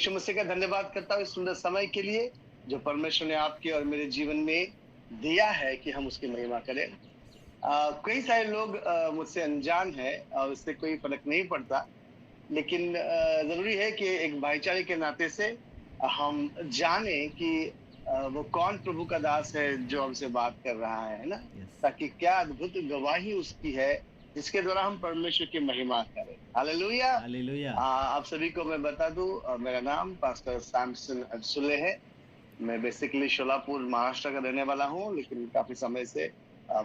यीशु मसीह का धन्यवाद करता हूँ इस सुंदर समय के लिए जो परमेश्वर ने आपके और मेरे जीवन में दिया है कि हम उसकी महिमा करें। कई सारे लोग मुझसे अनजान हैं और उससे कोई फर्क नहीं पड़ता, लेकिन ज़रूरी है कि एक भाईचारे के नाते से हम जाने कि वो कौन प्रभु का दास है जो हमसे बात कर रहा है ना? यस। ताकि क्या अद्भुत गवाही उसकी है, जिसके द्वारा हम परमेश्वर की महिमा करें। हालेलुया! हालेलुया। आप सभी को मैं बता दूँ, मेरा नाम पास्टर सैमसन अडसुले है। मैं बेसिकली शोलापुर महाराष्ट्र का रहने वाला हूँ, लेकिन काफ़ी समय से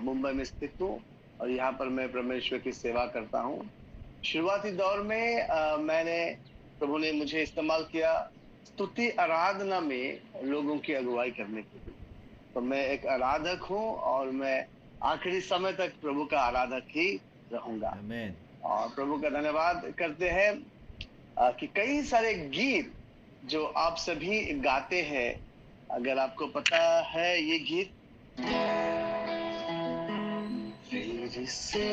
मुंबई में स्थित हूँ और यहाँ पर मैं परमेश्वर की सेवा करता हूँ। शुरुआती दौर में मैंने प्रभु ने मुझे इस्तेमाल किया स्तुति आराधना में लोगों की अगुवाई करने के लिए। तो मैं एक आराधक हूँ और मैं आखिरी समय तक प्रभु का आराधक ही रहूँगा। आमेन। और प्रभु का धन्यवाद करते हैं कि कई सारे गीत जो आप सभी गाते हैं, अगर आपको पता है ये गीत, फिर से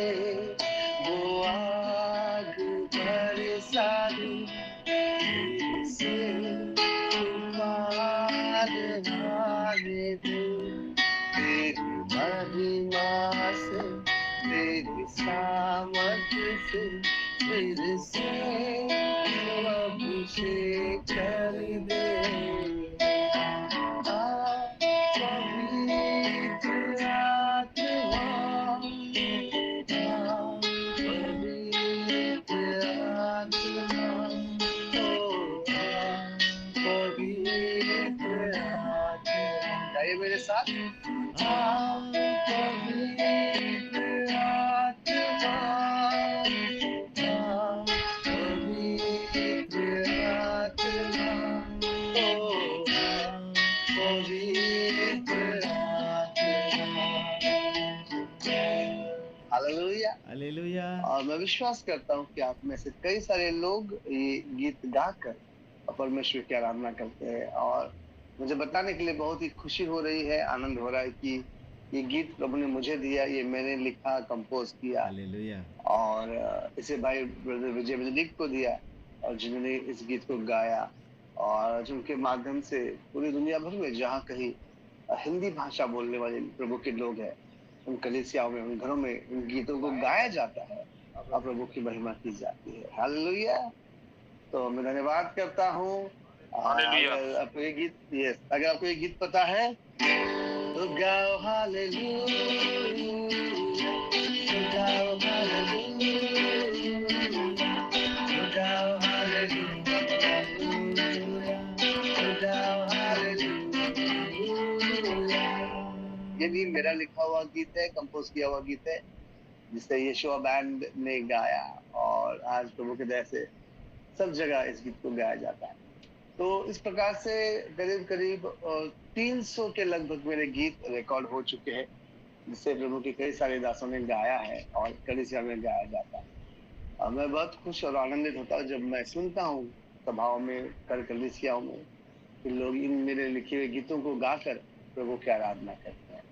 वो आग बरसा दे, फिर से तूफान आने दे, तेरी महिमा से, तेरी सामर्थ से, फिर से वो अभिषेक कर दे। पवित्र आत्मा, पवित्र आत्मा, ओ पवित्र आत्मा। गाइए मेरे साथ। पवित्र आत्मा, पवित्र आत्मा, ओ पवित्र आत्मा। हालेलुया। हालेलुया। और मैं विश्वास करता हूँ कि आप में से कई सारे लोग ये गीत गाकर परमेश्वर की आराधना करते हैं और मुझे बताने के लिए बहुत ही खुशी हो रही है, आनंद हो रहा है कि ये गीत प्रभु ने मुझे दिया, ये मैंने लिखा, कंपोज किया हालेलुया। और इसे भाई ब्रदर विजय बेनेडिक्ट को दिया और जिन्होंने इस गीत को गाया और जिनके माध्यम से पूरी दुनिया भर में जहाँ कहीं हिंदी भाषा बोलने वाले प्रभु के लोग हैं, उन कलीसियाओं में, उन घरों में इन गीतों को गाया जाता है और प्रभु की महिमा की जाती है। हालेलुया। तो मैं धन्यवाद करता हूँ। हालेलुया। अगर आपको ये गीत, यस, अगर आपको ये गीत पता है तो गाओ हालेलुया, तो गाओ हालेलुया, तो गाओ हालेलुया, तो गाओ हालेलुया। ये भी मेरा लिखा हुआ गीत है, कंपोज किया हुआ गीत है, जिसे यशोआ बैंड ने गाया और आज प्रभु की दया से सब जगह इस गीत को गाया जाता है। तो इस प्रकार से करीब-करीब 300 के लगभग मेरे गीत रिकॉर्ड हो चुके हैं, जिसे प्रभु के कई सारे दासों ने गाया है और कलीसिया में गाया जाता है। मैं बहुत खुश और आनंदित होता हूँ जब मैं सुनता हूँ सभाओं में, कलीसियाओं में कि लोग इन मेरे लिखे हुए गीतों को गाकर प्रभु की आराधना करते हैं।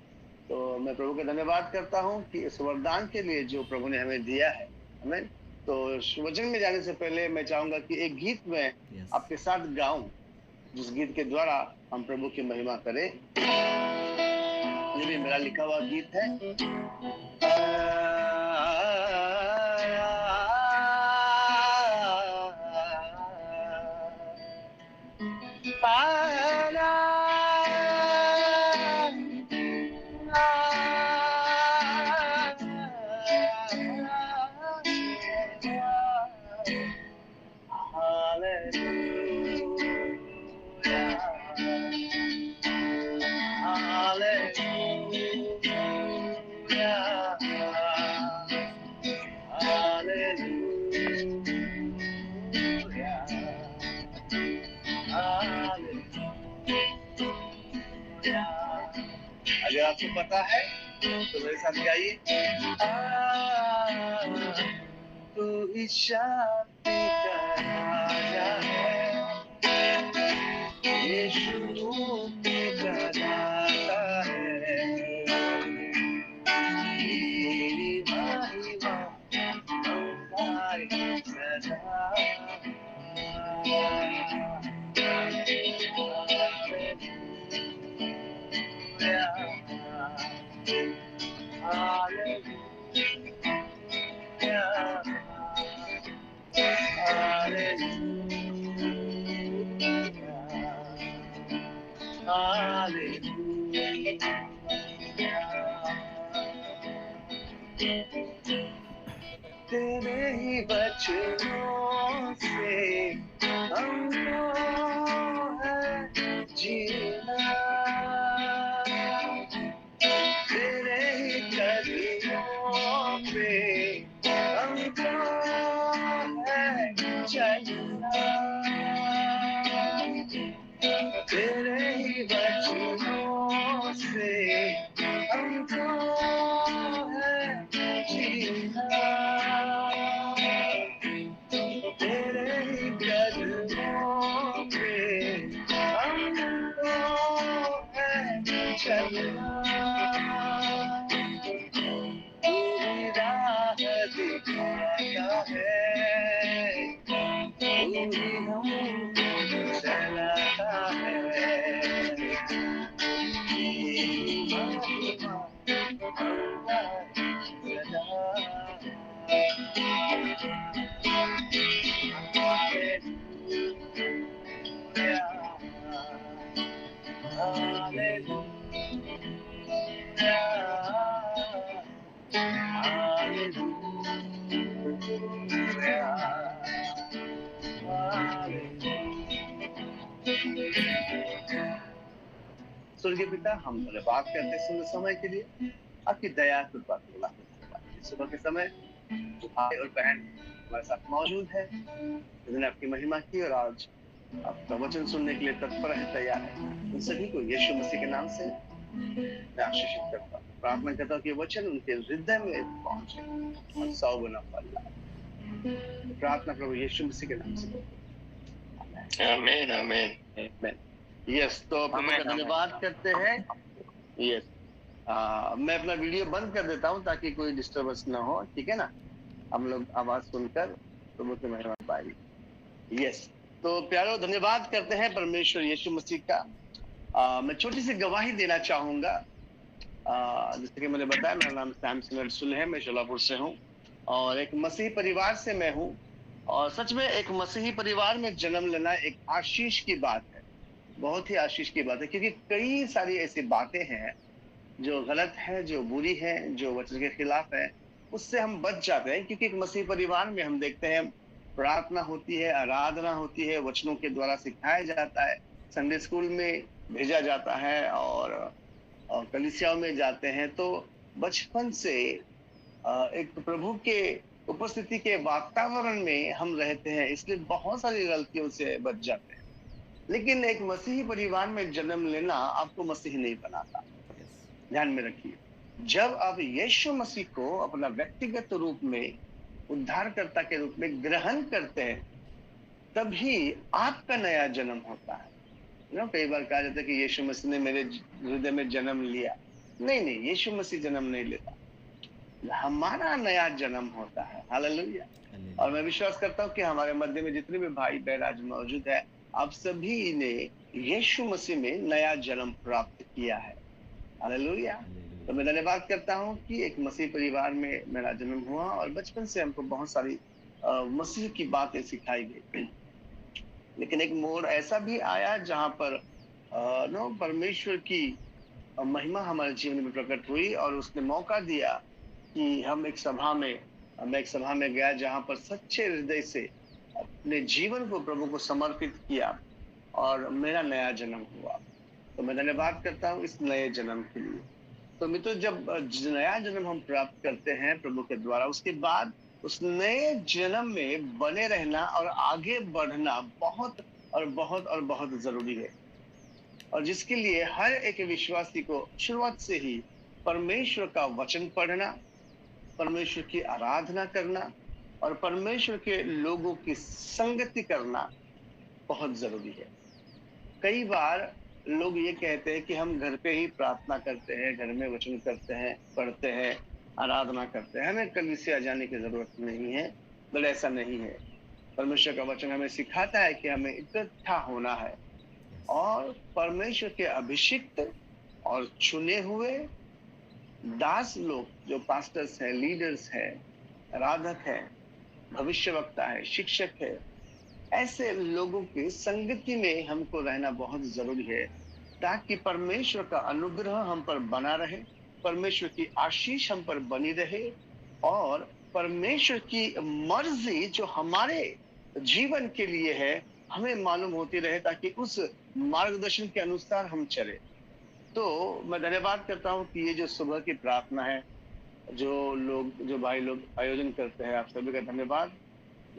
तो मैं प्रभु का धन्यवाद करता हूँ कि इस वरदान के लिए जो प्रभु ने हमें दिया है। आमीन। तो वचन में जाने से पहले मैं चाहूंगा कि एक गीत मैं यस। आपके साथ गाऊं, जिस गीत के द्वारा हम प्रभु की महिमा करें। ये भी मेरा लिखा हुआ गीत है। अगर आपको पता है तो मेरे साथ गाइए। तू इस शांति का राजा है, यीशु मुक्ति का दाता है, तेरी महिमा हमारी सदा। तेरे ही वचनों से हमको है जीना, तेरे ही कदमों पे हमको है चलना, तेरे ही वचनों से हमको है जीना, तेरे ही कदमों पे हमको है चलना, पूरी राह दिखाता है, पूरी हमको चलाता है, स्वर्गीय पिता, हम धन्यवाद करते हैं सुंदर समय के लिए, आपकी दया कृपा के लिए। सुबह के समय भाई और बहन हमारे साथ मौजूद है, जिन्होंने आपकी महिमा की और आज आपका वचन सुनने के लिए तत्पर है, तैयार है। उन सभी को यीशु मसीह के नाम से मैं आशीषित करता हूँ, प्रार्थना करता हूँ कि वचन उनके हृदय में पहुंचे और 100 गुना फल लाए। प्रार्थना प्रभु यीशु मसीह के नाम से, आमीन आमीन आमीन। यस, तो प्रभु का धन्यवाद करते हैं। यस, मैं अपना वीडियो बंद कर देता हूँ ताकि कोई डिस्टर्बेंस ना हो, ठीक है ना। हम लोग आवाज सुनकर प्रभु की महिमा पाएंगे। यस, तो प्यारो धन्यवाद करते हैं परमेश्वर यीशु मसीह का। मैं छोटी सी गवाही देना चाहूंगा। जैसे कि मैंने बताया, मेरा नाम सैमसन अरसुल है, मैं शोलापुर से हूँ और एक मसीही परिवार से मैं हूँ। और सच में एक मसीही परिवार में जन्म लेना एक आशीष की बात है, बहुत ही आशीष की बात है, क्योंकि कई सारी ऐसी बातें हैं जो गलत है, जो बुरी है, जो वचन के खिलाफ है, उससे हम बच जाते हैं। क्योंकि एक मसीही परिवार में हम देखते हैं प्रार्थना होती है, आराधना होती है, वचनों के द्वारा सिखाया जाता है, संडे स्कूल में भेजा जाता है और कलीसियाओं में जाते हैं। तो बचपन से एक प्रभु के उपस्थिति के वातावरण में हम रहते हैं, इसलिए बहुत सारी गलतियों से बच जाते हैं। लेकिन एक मसीही परिवार में जन्म लेना आपको मसीही नहीं बनाता, ध्यान में रखिए। जब आप यीशु मसीह को अपना व्यक्तिगत रूप में उद्धारकर्ता के रूप में ग्रहण करते हैं, तभी आपका नया जन्म होता है। कई बार कहा जाता है कि यीशु मसीह ने मेरे हृदय में जन्म लिया। नहीं नहीं, यीशु मसीह जन्म नहीं लेता, हमारा नया जन्म होता है। हालेलुया। और मैं विश्वास करता हूँ कि हमारे मध्य में जितने भी भाई बहन आज मौजूद है, आप सभी ने यीशु मसीह में नया जन्म प्राप्त किया है। हालेलुया। तो मैं धन्यवाद करता हूँ कि एक मसीह परिवार में मेरा जन्म हुआ और बचपन से हमको बहुत सारी मसीह की बातें सिखाई गई। लेकिन एक मोड़ ऐसा भी आया जहाँ पर परमेश्वर की महिमा हमारे जीवन में प्रकट हुई और उसने मौका दिया कि मैं एक सभा में गया जहाँ पर सच्चे हृदय से अपने जीवन को प्रभु को समर्पित किया और मेरा नया जन्म हुआ। तो मैं धन्यवाद करता हूँ इस नए जन्म के लिए। तो मित्रों, जब नया जन्म हम प्राप्त करते हैं प्रभु के द्वारा, उसके बाद उस नए जन्म में बने रहना और आगे बढ़ना बहुत और बहुत और बहुत जरूरी है। और जिसके लिए हर एक विश्वासी को शुरुआत से ही परमेश्वर का वचन पढ़ना, परमेश्वर की आराधना करना और परमेश्वर के लोगों की संगति करना बहुत जरूरी है। कई बार लोग ये कहते हैं कि हम घर पे ही प्रार्थना करते हैं, घर में वचन करते हैं, पढ़ते हैं, आराधना करते हैं, हमें कलीसिया जाने की जरूरत नहीं है। बल ऐसा नहीं है। परमेश्वर का वचन हमें सिखाता है कि हमें इकट्ठा होना है और परमेश्वर के अभिषिक्त और चुने हुए दास लोग, जो पास्टर्स हैं, लीडर्स हैं, आराधक हैं, भविष्यवक्ता है, शिक्षक है, ऐसे लोगों की संगति में हमको रहना बहुत जरूरी है, ताकि परमेश्वर का अनुग्रह हम पर बना रहे, परमेश्वर की आशीष हम पर बनी रहे और परमेश्वर की मर्जी जो हमारे जीवन के लिए है हमें मालूम होती रहे, ताकि उस मार्गदर्शन के अनुसार हम चले। तो मैं धन्यवाद करता हूँ कि ये जो सुबह की प्रार्थना है, जो भाई लोग आयोजन करते हैं, आप सभी का धन्यवाद।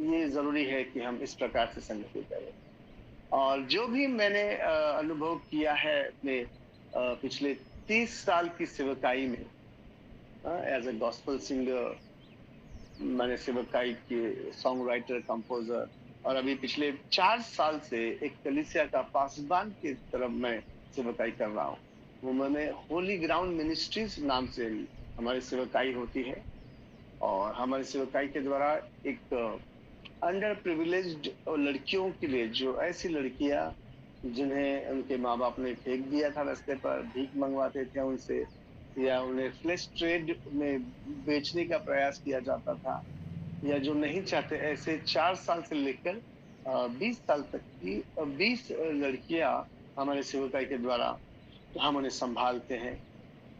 ये जरूरी है कि हम इस प्रकार से संगति करें। और जो भी मैंने अनुभव किया है अपने पिछले 30 साल की सेवकाई में, एज ए गॉस्पेल सिंगर मैंने सेवकाई की, सॉन्ग राइटर, कंपोजर, और अभी पिछले 4 साल से एक कलीसिया का पासबान की तरफ मैं सेवकाई कर रहा हूँ। वो मैंने होली ग्राउंड मिनिस्ट्रीज नाम से हमारी सेवकाई होती है। और हमारी सेवकाई के द्वारा एक अंडर प्रिविलेज्ड लड़कियों के लिए, जो ऐसी लड़कियां जिन्हें उनके माँ बाप ने फेंक दिया था रास्ते पर, भीख मंगवाते थे उनसे, या उन्हें फ्लैश ट्रेड में बेचने का प्रयास किया जाता था, या जो नहीं चाहते, ऐसे 4 साल से लेकर 20 साल तक की 20 लड़कियां हमारे सेवकाई के द्वारा हम उन्हें संभालते हैं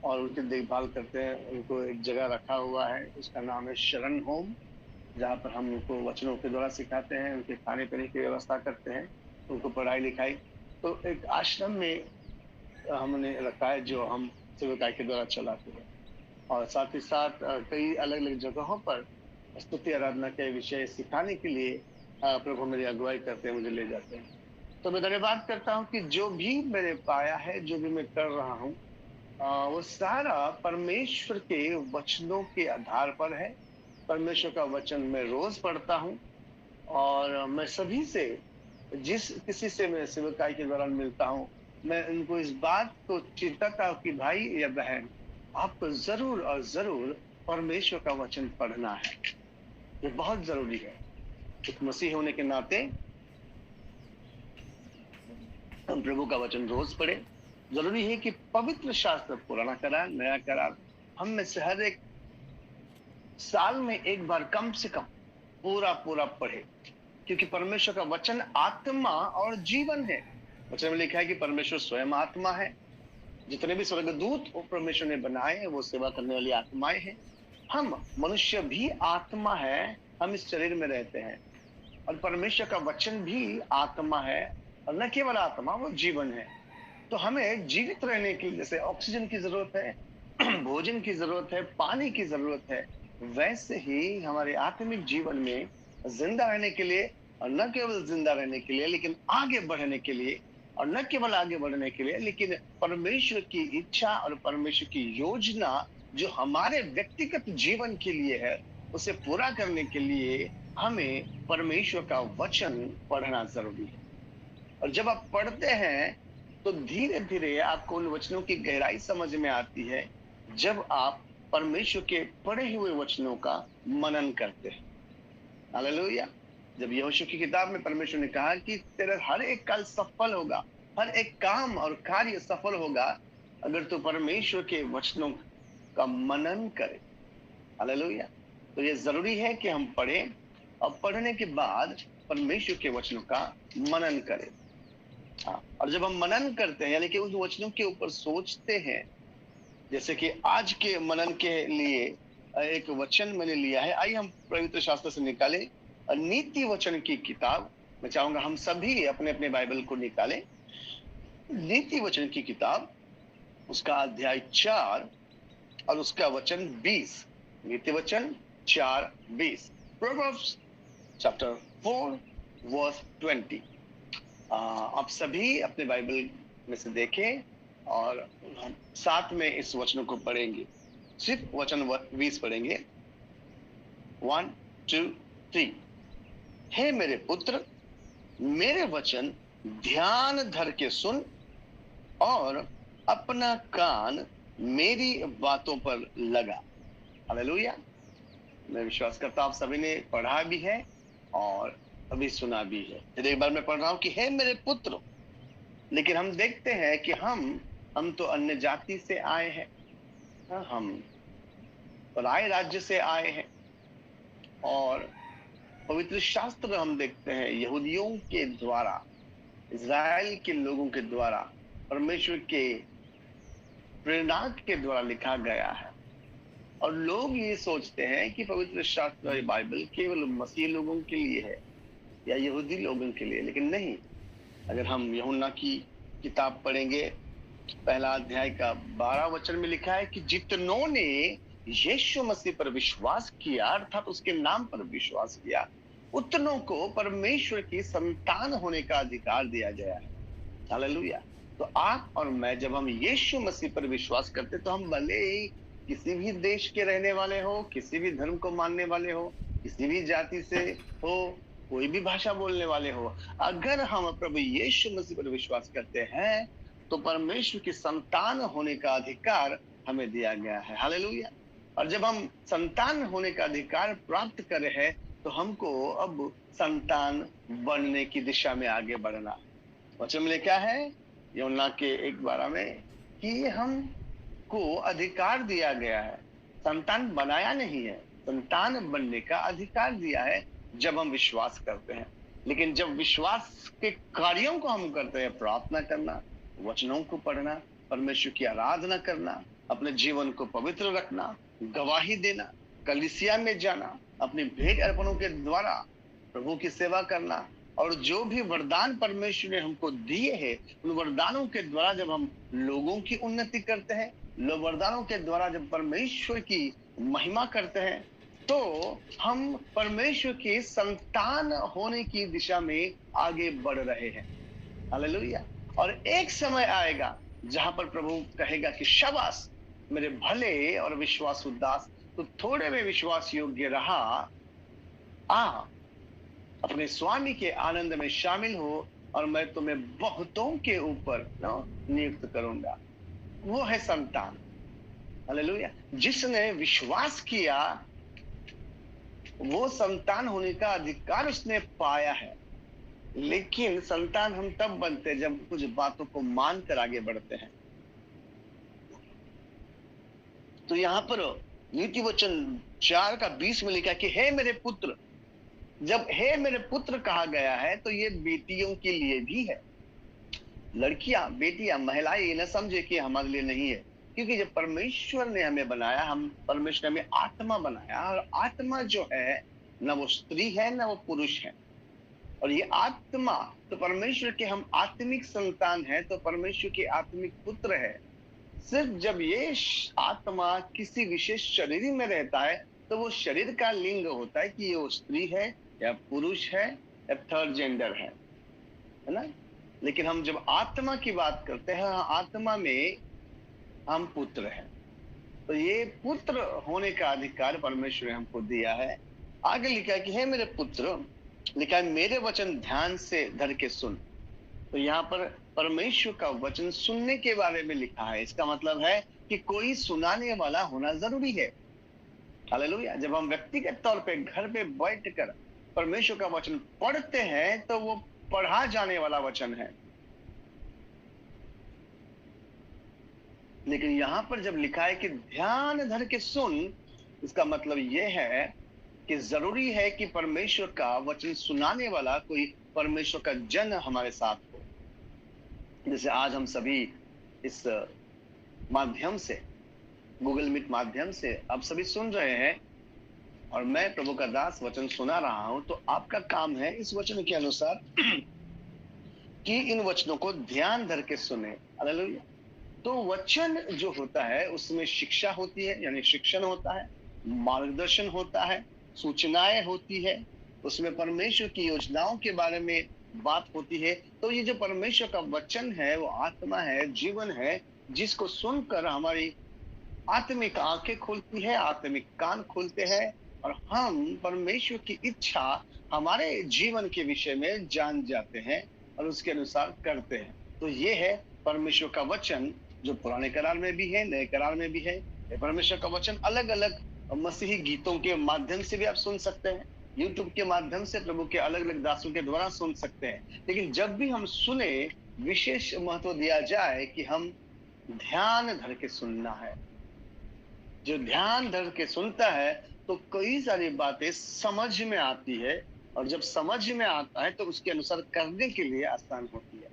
और उनकी देखभाल करते हैं। उनको एक जगह रखा हुआ है, उसका नाम है शरण होम, जहाँ पर हम उनको वचनों के द्वारा सिखाते हैं, उनके खाने पीने की व्यवस्था करते हैं, उनको पढ़ाई लिखाई। तो एक आश्रम में हमने रखा है जो हम सेवकाई के द्वारा चलाते हैं। और साथ ही साथ कई अलग अलग जगहों पर स्तुति आराधना के विषय सिखाने के लिए प्रभु मेरी अगुवाई करते हैं, मुझे ले जाते हैं। तो मैं धन्यवाद करता हूँ कि जो भी मैंने पाया है, जो भी मैं कर रहा हूँ, वो सारा परमेश्वर के वचनों के आधार पर है। परमेश्वर का वचन मैं रोज पढ़ता हूँ, और मैं सभी से, जिस किसी से मैं सेवकाई के दौरान मिलता हूँ, मैं उनको इस बात को चिताता हूँ कि भाई या बहन, आपको जरूर और जरूर परमेश्वर का वचन पढ़ना है। ये बहुत जरूरी है। एक मसीह होने के नाते हम प्रभु का वचन रोज पढ़े। जरूरी है कि पवित्र शास्त्र, पुराना करार, नया करार, हम में से हर एक साल में एक बार कम से कम पूरा पूरा पढ़े, क्योंकि परमेश्वर का वचन आत्मा और जीवन है। वचन में लिखा है कि परमेश्वर स्वयं आत्मा है। जितने भी स्वर्गदूत परमेश्वर ने बनाए हैं वो सेवा करने वाली आत्माएं हैं। हम मनुष्य भी आत्मा है, हम इस शरीर में रहते हैं, और परमेश्वर का वचन भी आत्मा है, और न केवल आत्मा, वो जीवन है। तो हमें जीवित रहने के लिए जैसे ऑक्सीजन की जरूरत है, भोजन की जरूरत है, पानी की जरूरत है, वैसे ही हमारे आत्मिक जीवन में जिंदा रहने के लिए, और न केवल जिंदा रहने के लिए लेकिन आगे बढ़ने के लिए, और न केवल आगे बढ़ने के लिए लेकिन परमेश्वर की इच्छा और परमेश्वर की योजना जो हमारे व्यक्तिगत जीवन के लिए है, उसे पूरा करने के लिए हमें परमेश्वर का वचन पढ़ना जरूरी है। और जब आप पढ़ते हैं तो धीरे धीरे आपको उन वचनों की गहराई समझ में आती है, जब आप परमेश्वर के पढ़े हुए वचनों का मनन करते हैं। हालेलुया। जब यहोशू की किताब में परमेश्वर ने कहा कि तेरा हर एक काल सफल होगा, हर एक काम और कार्य सफल होगा अगर तू परमेश्वर के वचनों का मनन करे। हालेलुया। तो ये जरूरी है कि हम पढ़ें, और पढ़ने के बाद परमेश्वर के वचनों का मनन करें। और जब हम मनन करते हैं, यानी कि उस वचनों के ऊपर सोचते हैं, जैसे कि आज के मनन के लिए एक वचन मैंने लिया है। आइए हम पवित्र शास्त्र से निकालें नीति वचन की किताब। मैं चाहूंगा हम सभी अपने अपने बाइबल को निकालें। नीति वचन की किताब, उसका अध्याय 4 और उसका वचन 20। नीति वचन 4:20, प्रोवर्ब्स चैप्टर 4 वर्स 20। आप सभी अपने बाइबल में से देखें और हम साथ में इस वचन को पढ़ेंगे। सिर्फ वचन 20 पढ़ेंगे। 1 2 3। हे मेरे पुत्र, मेरे वचन ध्यान धर के सुन और अपना कान मेरी बातों पर लगा। हालेलुया। मैं विश्वास करता हूं आप सभी ने पढ़ा भी है और अभी सुना भी है। फिर एक बार मैं पढ़ रहा हूं कि हे मेरे पुत्र। लेकिन हम देखते हैं कि हम तो अन्य जाति से आए हैं, हम पराये राज्य से आए हैं, और पवित्र शास्त्र हम देखते हैं यहूदियों के द्वारा, इज़राइल के लोगों के द्वारा, परमेश्वर के प्रेरणा के द्वारा लिखा गया है। और लोग ये सोचते हैं कि पवित्र शास्त्र बाइबल केवल मसीह लोगों के लिए है या यहूदी लोगों के लिए, लेकिन नहीं। अगर हम यूहन्ना की किताब पढ़ेंगे, पहला अध्याय का 12 वचन में लिखा है कि जितनों ने यीशु मसीह पर विश्वास किया, अर्थात उसके नाम पर विश्वास किया, उतनों को परमेश्वर की संतान होने का अधिकार दिया गया है। हालेलुया। तो आप और मैं जब हम यीशु मसीह पर विश्वास करते, तो हम भले ही किसी भी देश के रहने वाले हो, किसी भी धर्म को मानने वाले हो, किसी भी जाति से हो, कोई भी भाषा बोलने वाले हो, अगर हम प्रभु यीशु मसीह पर विश्वास करते हैं तो परमेश्वर की संतान होने का अधिकार हमें दिया गया है। हालेलुया। और जब हम संतान होने का अधिकार प्राप्त करे हैं, तो हमको अब संतान बनने की दिशा में आगे बढ़ना। वचन में लिखा है यूहन्ना के 1:12 में कि हमको अधिकार दिया गया है, संतान बनाया नहीं है, संतान बनने का अधिकार दिया है जब हम विश्वास करते हैं। लेकिन जब विश्वास के कार्यों को हम करते हैं, प्रार्थना करना, वचनों को पढ़ना, परमेश्वर की आराधना करना, अपने जीवन को पवित्र रखना, गवाही देना, कलीसिया में जाना, अपनी भेंट अर्पणों के द्वारा प्रभु की सेवा करना, और जो भी वरदान परमेश्वर ने हमको दिए हैं, उन वरदानों के द्वारा जब हम लोगों की उन्नति करते हैं, वरदानों के द्वारा जब परमेश्वर की महिमा करते हैं, तो हम परमेश्वर की संतान होने की दिशा में आगे बढ़ रहे हैं। हालेलुया। और एक समय आएगा जहां पर प्रभु कहेगा कि शाबाश मेरे भले और विश्वासु दास, तो थोड़े में विश्वास योग्य रहा, आ अपने स्वामी के आनंद में शामिल हो और मैं तुम्हें बहुतों के ऊपर नियुक्त करूंगा। वो है संतान। हालेलुया। जिसने विश्वास किया वो संतान होने का अधिकार उसने पाया है। लेकिन संतान हम तब बनते हैं जब कुछ बातों को मानकर आगे बढ़ते हैं। तो यहाँ पर नीति वचन 4:20 में लिखा कि हे मेरे पुत्र, जब हे मेरे पुत्र कहा गया है तो ये बेटियों के लिए भी है। लड़कियां, बेटियां, महिलाएं ये न समझे कि हमारे लिए नहीं है, क्योंकि जब परमेश्वर ने हमें बनाया, हम परमेश्वर ने हमें आत्मा बनाया, और आत्मा जो है न वो स्त्री है न वो पुरुष है। और ये आत्मा, तो परमेश्वर के हम आत्मिक संतान है, तो परमेश्वर के आत्मिक पुत्र है। सिर्फ जब ये आत्मा किसी विशेष शरीर में रहता है तो वो शरीर का लिंग होता है कि ये वो स्त्री है या पुरुष है या थर्ड जेंडर है ना। लेकिन हम जब आत्मा की बात करते हैं, आत्मा में हम पुत्र हैं। तो ये पुत्र होने का अधिकार परमेश्वर ने हमको दिया है। आगे लिखा है कि हे मेरे पुत्र, लिखा है मेरे वचन ध्यान से धर के सुन। तो यहाँ पर परमेश्वर का वचन सुनने के बारे में लिखा है। इसका मतलब है कि कोई सुनाने वाला होना जरूरी है। हालेलुया। जब हम व्यक्तिगत तौर पे घर पे बैठकर परमेश्वर का वचन पढ़ते हैं तो वो पढ़ा जाने वाला वचन है। लेकिन यहाँ पर जब लिखा है कि ध्यान धर के सुन, इसका मतलब यह है कि जरूरी है कि परमेश्वर का वचन सुनाने वाला कोई परमेश्वर का जन हमारे साथ हो। जैसे आज हम सभी इस माध्यम से, गूगल मीट माध्यम से आप सभी सुन रहे हैं और मैं प्रभु का दास वचन सुना रहा हूं, तो आपका काम है इस वचन के अनुसार कि इन वचनों को ध्यान धर के सुने। हालेलुया। तो वचन जो होता है उसमें शिक्षा होती है, यानी शिक्षण होता है, मार्गदर्शन होता है, सूचनाएं होती है, उसमें परमेश्वर की योजनाओं के बारे में बात होती है। तो ये जो परमेश्वर का वचन है वो आत्मा है, जीवन है, जिसको सुनकर हमारी आत्मिक आंखें खुलती है, आत्मिक कान खुलते हैं और हम परमेश्वर की इच्छा हमारे जीवन के विषय में जान जाते हैं और उसके अनुसार करते हैं। तो ये है परमेश्वर का वचन, जो पुराने करार में भी है, नए करार में भी है। परमेश्वर का वचन अलग अलग मसीही गीतों के माध्यम से भी आप सुन सकते हैं, यूट्यूब के माध्यम से प्रभु के अलग अलग दासों के द्वारा सुन सकते हैं। लेकिन जब भी हम सुने, विशेष महत्व दिया जाए कि हम ध्यान धर के सुनना है। जो ध्यान धर के सुनता है तो कई सारी बातें समझ में आती है, और जब समझ में आता है तो उसके अनुसार करने के लिए आसान होती है।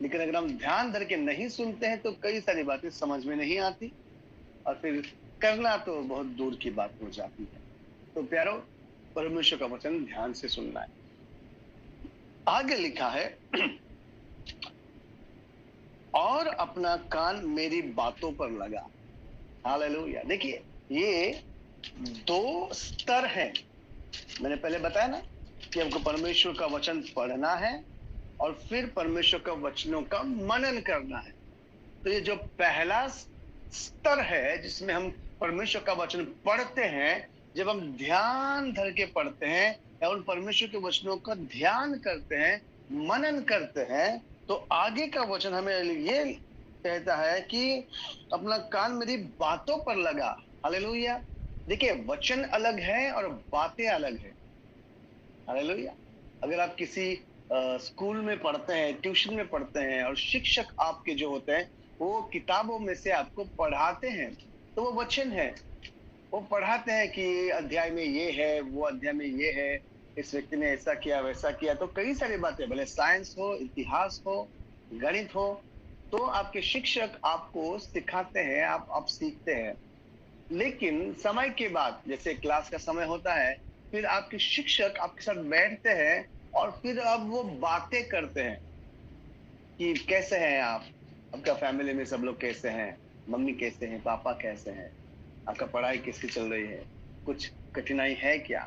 लेकिन अगर हम ध्यान धर के नहीं सुनते हैं तो कई सारी बातें समझ में नहीं आती और फिर करना तो बहुत दूर की बात हो जाती है। तो प्यारो, परमेश्वर का वचन ध्यान से सुनना है। आगे लिखा है, और अपना कान मेरी बातों पर लगा। हालेलुया। देखिए, ये दो स्तर हैं। मैंने पहले बताया ना कि हमको परमेश्वर का वचन पढ़ना है और फिर परमेश्वर का वचनों का मनन करना है। तो ये जो पहला स्तर है जिसमें हम परमेश्वर का वचन पढ़ते हैं, जब हम ध्यान धर के पढ़ते हैं या उन परमेश्वर के वचनों का ध्यान करते हैं, मनन करते हैं, तो आगे का वचन हमें ये कहता है कि अपना कान मेरी बातों पर लगा। हालेलुया। देखिए, वचन अलग है और बातें अलग है। हालेलुया। अगर आप किसी स्कूल में पढ़ते हैं, ट्यूशन में पढ़ते हैं और शिक्षक आपके जो होते हैं वो किताबों में से आपको पढ़ाते हैं, तो वो वचन है। वो पढ़ाते हैं कि अध्याय में ये है, वो अध्याय में ये है, इस व्यक्ति ने ऐसा किया वैसा किया। तो कई सारी बातें, भले साइंस हो, इतिहास हो, गणित हो, तो आपके शिक्षक आपको सिखाते हैं, आप सीखते हैं। लेकिन समय के बाद, जैसे क्लास का समय होता है, फिर आपके शिक्षक आपके साथ बैठते हैं और फिर अब वो बातें करते हैं कि कैसे हैं आप, आपका फैमिली में सब लोग कैसे हैं, मम्मी कैसे हैं, पापा कैसे हैं, आपका पढ़ाई कैसी चल रही है, कुछ कठिनाई है क्या,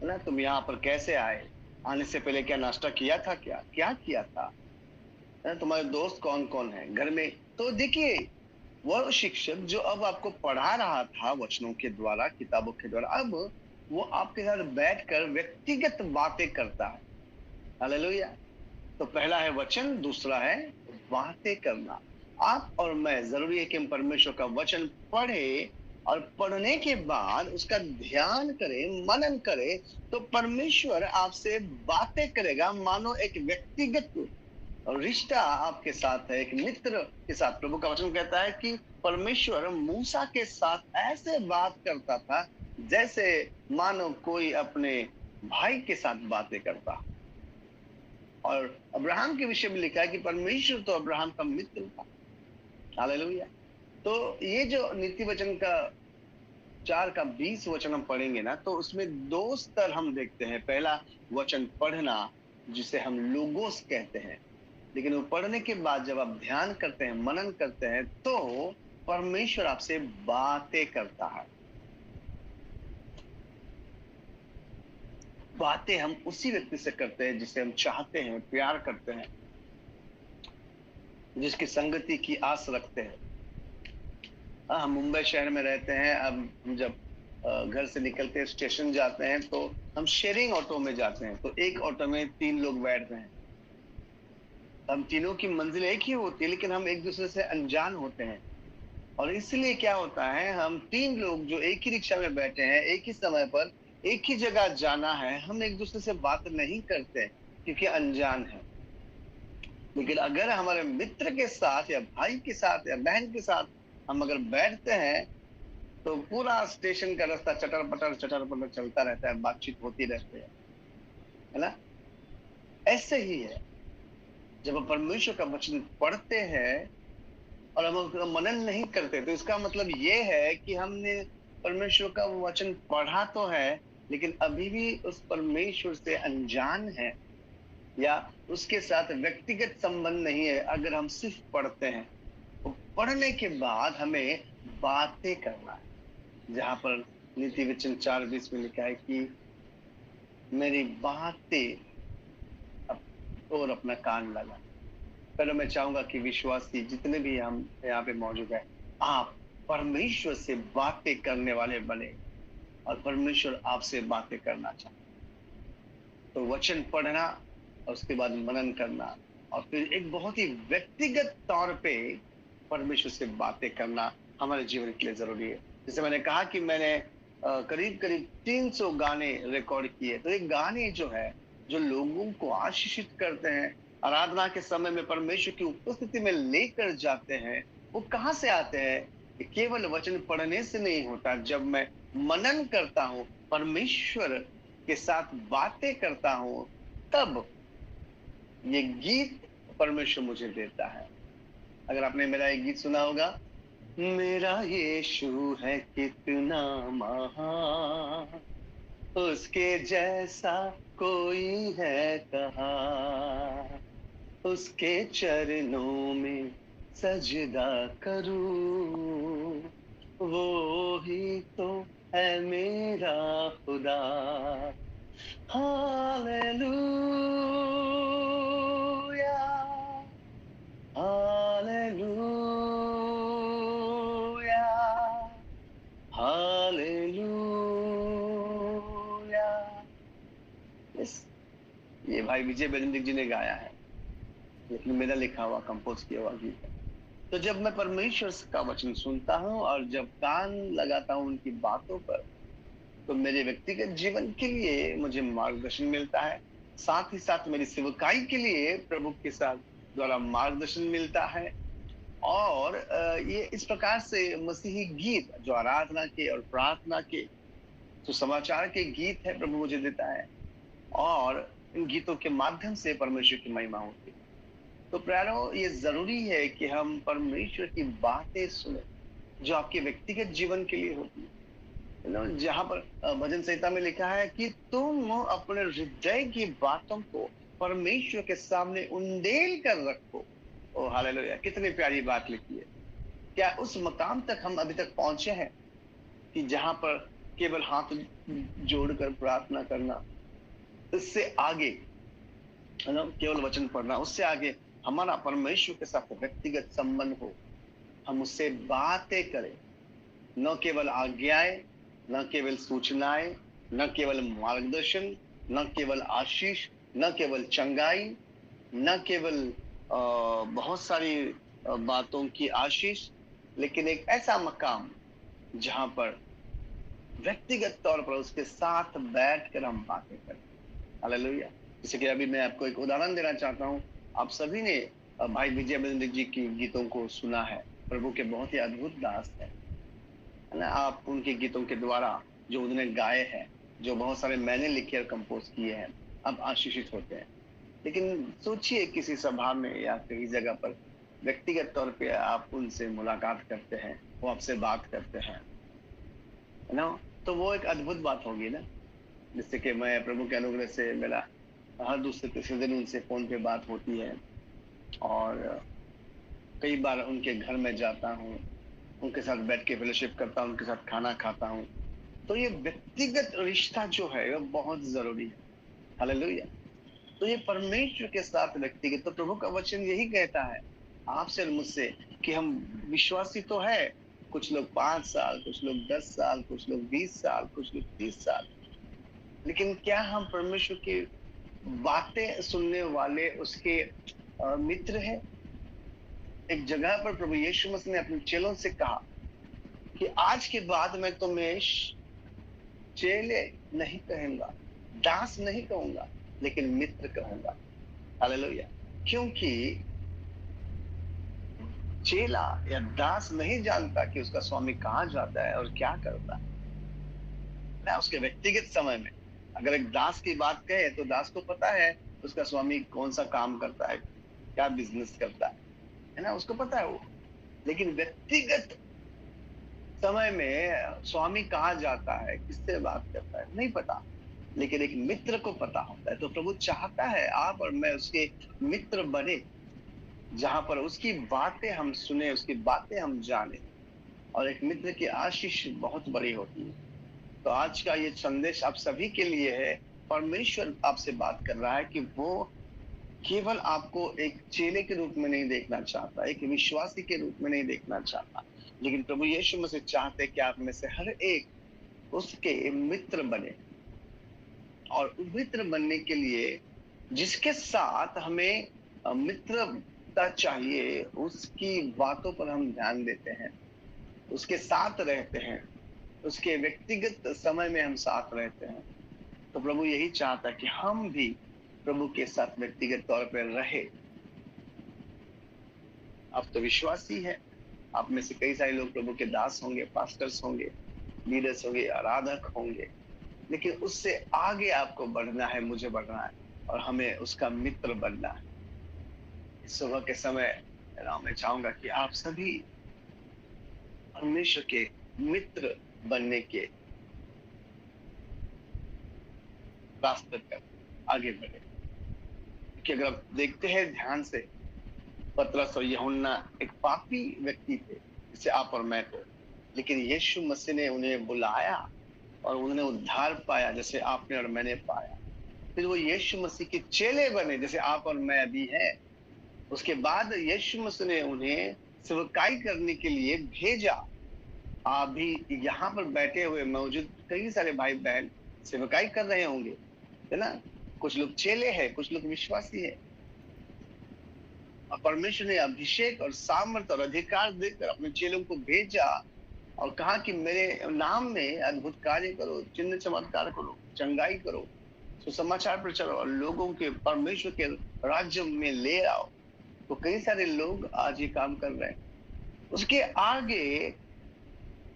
है ना, तुम यहाँ पर कैसे आए, आने से पहले क्या नाश्ता किया था, क्या क्या किया था, है ना? तुम्हारे दोस्त कौन कौन है घर में। तो देखिए, वह शिक्षक जो अब आपको पढ़ा रहा था वचनों के द्वारा, किताबों के द्वारा, अब वो आपके साथ बैठकर व्यक्तिगत बातें करता है। हालेलुया। तो पहला है वचन, दूसरा है बातें करना। आप और मैं, जरूरी है कि हम परमेश्वर का वचन पढ़े और पढ़ने के बाद उसका ध्यान करें, मनन करें, तो परमेश्वर आपसे बातें करेगा, मानो एक व्यक्तिगत रिश्ता आपके साथ है, एक मित्र के साथ। प्रभु का वचन कहता है कि परमेश्वर मूसा के साथ ऐसे बात करता था जैसे मानो कोई अपने भाई के साथ बातें करता। और अब्राहम के विषय में लिखा है कि परमेश्वर तो अब्राहम का मित्र था। हालेलुया। तो ये जो नीति वचन का 4 का 20 वचन हम पढ़ेंगे ना, तो उसमें दो स्तर हम देखते हैं। पहला, वचन पढ़ना, जिसे हम लोगोस कहते हैं। लेकिन वो पढ़ने के बाद जब आप ध्यान करते हैं, मनन करते हैं, तो परमेश्वर आपसे बातें करता है। बातें हम उसी व्यक्ति से करते हैं जिसे हम चाहते हैं, प्यार करते हैं, जिसकी संगति की आस रखते हैं। हम मुंबई शहर में रहते हैं। अब हम जब घर से निकलते हैं, स्टेशन जाते हैं, तो हम शेयरिंग ऑटो में जाते हैं। तो एक ऑटो में 3 लोग बैठ रहे हैं। हम तीनों की मंजिल एक ही होती है, लेकिन हम एक दूसरे से अनजान होते हैं। और इसलिए क्या होता है, हम 3 लोग जो एक ही रिक्शा में बैठे हैं, एक ही समय पर एक ही जगह जाना है, हम एक दूसरे से बात नहीं करते क्योंकि अनजान है। लेकिन अगर हमारे मित्र के साथ या भाई के साथ या बहन के साथ हम अगर बैठते हैं, तो पूरा स्टेशन का रास्ता चटर पटर चलता रहता है, बातचीत होती रहती है ना। ऐसे ही है, जब हम परमेश्वर का वचन पढ़ते हैं और हम उसका मनन नहीं करते, तो इसका मतलब ये है कि हमने परमेश्वर का वचन पढ़ा तो है, लेकिन अभी भी उस परमेश्वर से अनजान है, या उसके साथ व्यक्तिगत संबंध नहीं है। अगर हम सिर्फ पढ़ते हैं, तो पढ़ने के बाद हमें बातें करना है। जहां पर नीति वचन 4:20 में लिखा है कि मेरी बातें और अपना कान लगा। पहले मैं चाहूंगा कि विश्वासी जितने भी हम यहाँ पे मौजूद है, आप परमेश्वर से बातें करने वाले बने और परमेश्वर आपसे बातें करना चाहते। तो वचन पढ़ना और उसके बाद मनन करना और फिर एक बहुत ही व्यक्तिगत तौर पे परमेश्वर से बातें करना हमारे जीवन के लिए जरूरी है। जैसे मैंने कहा कि मैंने करीब करीब 300 गाने रिकॉर्ड किए। तो ये गाने जो है, जो लोगों को आशीषित करते हैं, आराधना के समय में परमेश्वर की उपस्थिति में लेकर जाते हैं, वो कहाँ से आते हैं? ये केवल वचन पढ़ने से नहीं होता। जब मैं मनन करता हूँ, परमेश्वर के साथ बातें करता हूँ, तब ये गीत परमेश्वर मुझे देता है। अगर आपने मेरा एक गीत सुना होगा, मेरा यीशु है कितना महान, उसके जैसा कोई है कहाँ। उसके चरणों में सजदा करूं, वो ही तो है मेरा खुदा। Hallelujah, hallelujah, hallelujah. यस, ये भाई विजय बेंदिक जी ने गाया है, लेकिन मेरा लिखा हुआ कंपोज किया हुआ गीत है। तो जब मैं परमेश्वर का वचन सुनता हूँ और जब कान लगाता हूँ उनकी बातों पर, तो मेरे व्यक्तिगत जीवन के लिए मुझे मार्गदर्शन मिलता है। साथ ही साथ मेरी सेवकाई के लिए प्रभु के साथ द्वारा मार्गदर्शन मिलता है। और ये इस प्रकार से मसीही गीत जो आराधना के और प्रार्थना के, जो समाचार के गीत है, प्रभु मुझे देता है। और इन गीतों के माध्यम से परमेश्वर की महिमा होती है। तो प्यारो, ये जरूरी है कि हम परमेश्वर की बातें सुने जो आपके व्यक्तिगत जीवन के लिए होती है। जहां पर भजन संहिता में लिखा है कि तुम अपने हृदय की बातों को परमेश्वर के सामने उंडेल कर रखो। ओ हालेलुया, कितनी प्यारी बात लिखी है। क्या उस मकाम तक हम अभी तक पहुंचे हैं कि जहां पर केवल हाथ जोड़कर प्रार्थना करना, इससे आगे केवल वचन पढ़ना, उससे आगे हमारा परमेश्वर के साथ व्यक्तिगत संबंध हो, हम उससे बातें करें, न केवल आज्ञाएं, न केवल सूचनाएं, न केवल मार्गदर्शन, न केवल आशीष, न केवल चंगाई, न केवल बहुत सारी बातों की आशीष, लेकिन एक ऐसा मकाम जहां पर व्यक्तिगत तौर पर उसके साथ बैठकर हम बातें करें। हालेलुया। जैसे कि अभी मैं आपको एक उदाहरण देना चाहता हूँ। आप सभी ने भाई विजय बेंदिक जी की गीतों को सुना है। प्रभु के बहुत ही अद्भुत दास है ना। आप उनके गीतों के द्वारा जो उन्होंने गाए हैं, जो बहुत सारे मैंने लिखे और कंपोज किए हैं, आप आशीषित होते हैं। लेकिन सोचिए किसी सभा में या कहीं जगह पर व्यक्तिगत तौर पे आप उनसे मुलाकात करते हैं, वो आपसे बात करते हैं, है ना। तो वो एक अद्भुत बात होगी ना। जिससे कि मैं प्रभु के अनुग्रह से मेरा हर दूसरे तीसरे दिन उनसे फोन पे बात होती है। और कई बार उनके घर में जाता हूँ, उनके साथ बैठ के फेलोशिप करता हूँ, उनके साथ खाना खाता हूँ। तो ये व्यक्तिगत रिश्ता जो है वो बहुत जरूरी है। हालेलुया। तो ये परमेश्वर के साथ व्यक्तिगत, तो प्रभु का वचन यही कहता है आपसे और मुझसे कि हम विश्वासी तो है, कुछ लोग 5 साल, कुछ लोग 10 साल, कुछ लोग 20 साल, कुछ लोग 30 साल, लेकिन क्या हम परमेश्वर की बातें सुनने वाले उसके मित्र हैं? एक जगह पर प्रभु यीशु मसीह ने अपने चेलों से कहा कि आज के बाद मैं तुम्हें चेले नहीं कहूंगा, दास नहीं कहूंगा, लेकिन मित्र कहूंगा। हालेलुया। क्योंकि चेला या दास नहीं जानता कि उसका स्वामी कहाँ जाता है और क्या करता है ना। उसके व्यक्तिगत समय में अगर एक दास की बात कहे तो दास को पता है उसका स्वामी कौन सा काम करता है, क्या बिजनेस करता है ना, उसको पता है वो। लेकिन व्यक्तिगत समय में स्वामी कहाँ जाता है, किससे बात करता है, नहीं पता। लेकिन एक मित्र को पता होता है। तो प्रभु चाहता है आप और मैं उसके मित्र बने, जहां पर उसकी बातें हम सुने, उसकी बातें हम जाने। और एक मित्र की आशीष बहुत बड़ी होती है। तो आज का ये संदेश आप सभी के लिए है। परमेश्वर आपसे बात कर रहा है कि वो केवल आपको एक चेले के रूप में नहीं देखना चाहता, एक विश्वासी के रूप में नहीं देखना चाहता, लेकिन प्रभु यीशु मसीह चाहते कि आप में से हर एक उसके मित्र बने। और मित्र बनने के लिए जिसके साथ हमें मित्रता चाहिए, उसकी बातों पर हम ध्यान देते हैं, उसके साथ रहते हैं, उसके व्यक्तिगत समय में हम साथ रहते हैं। तो प्रभु यही चाहता है कि हम भी प्रभु के साथ व्यक्तिगत तौर पर रहे। आप तो विश्वासी है, आप में से कई सारे लोग प्रभु के दास होंगे, पास्टर्स होंगे, लीडर्स होंगे, आराधक होंगे, लेकिन उससे आगे आपको बढ़ना है, मुझे बढ़ना है, और हमें उसका मित्र बनना है। इस सुबह के समय मैं चाहूंगा कि आप सभी परमेश्वर के मित्र बनने के रास्ते पर आगे बढ़े। कि अगर आप देखते हैं ध्यान से, पतरस और यूहन्ना एक पापी व्यक्ति थे जैसे आप और मैं को, लेकिन यीशु मसीह ने उन्हें बुलाया और उन्होंने उद्धार पाया जैसे आपने और मैंने पाया। फिर वो यीशु मसीह के चेले बने जैसे आप और मैं अभी हैं। उसके बाद यीशु मसीह ने उन्हें सेवकाई करने के लिए भेजा। अभी यहाँ पर बैठे हुए मौजूद कई सारे भाई बहन सेवकाई कर रहे होंगे, है ना? कुछ लोग चेले हैं, कुछ लोग विश्वासी है। और परमेश्वर ने अभिषेक और सामर्थ्य और अधिकार देकर अपने चेलों को भेजा और कहा कि मेरे नाम में अद्भुत कार्य करो, चिन्ह चमत्कार करो, चंगाई करो, सुसमाचार प्रचारो और लोगों के परमेश्वर के राज्य में ले आओ। तो कई सारे लोग आज ये काम कर रहे हैं। उसके आगे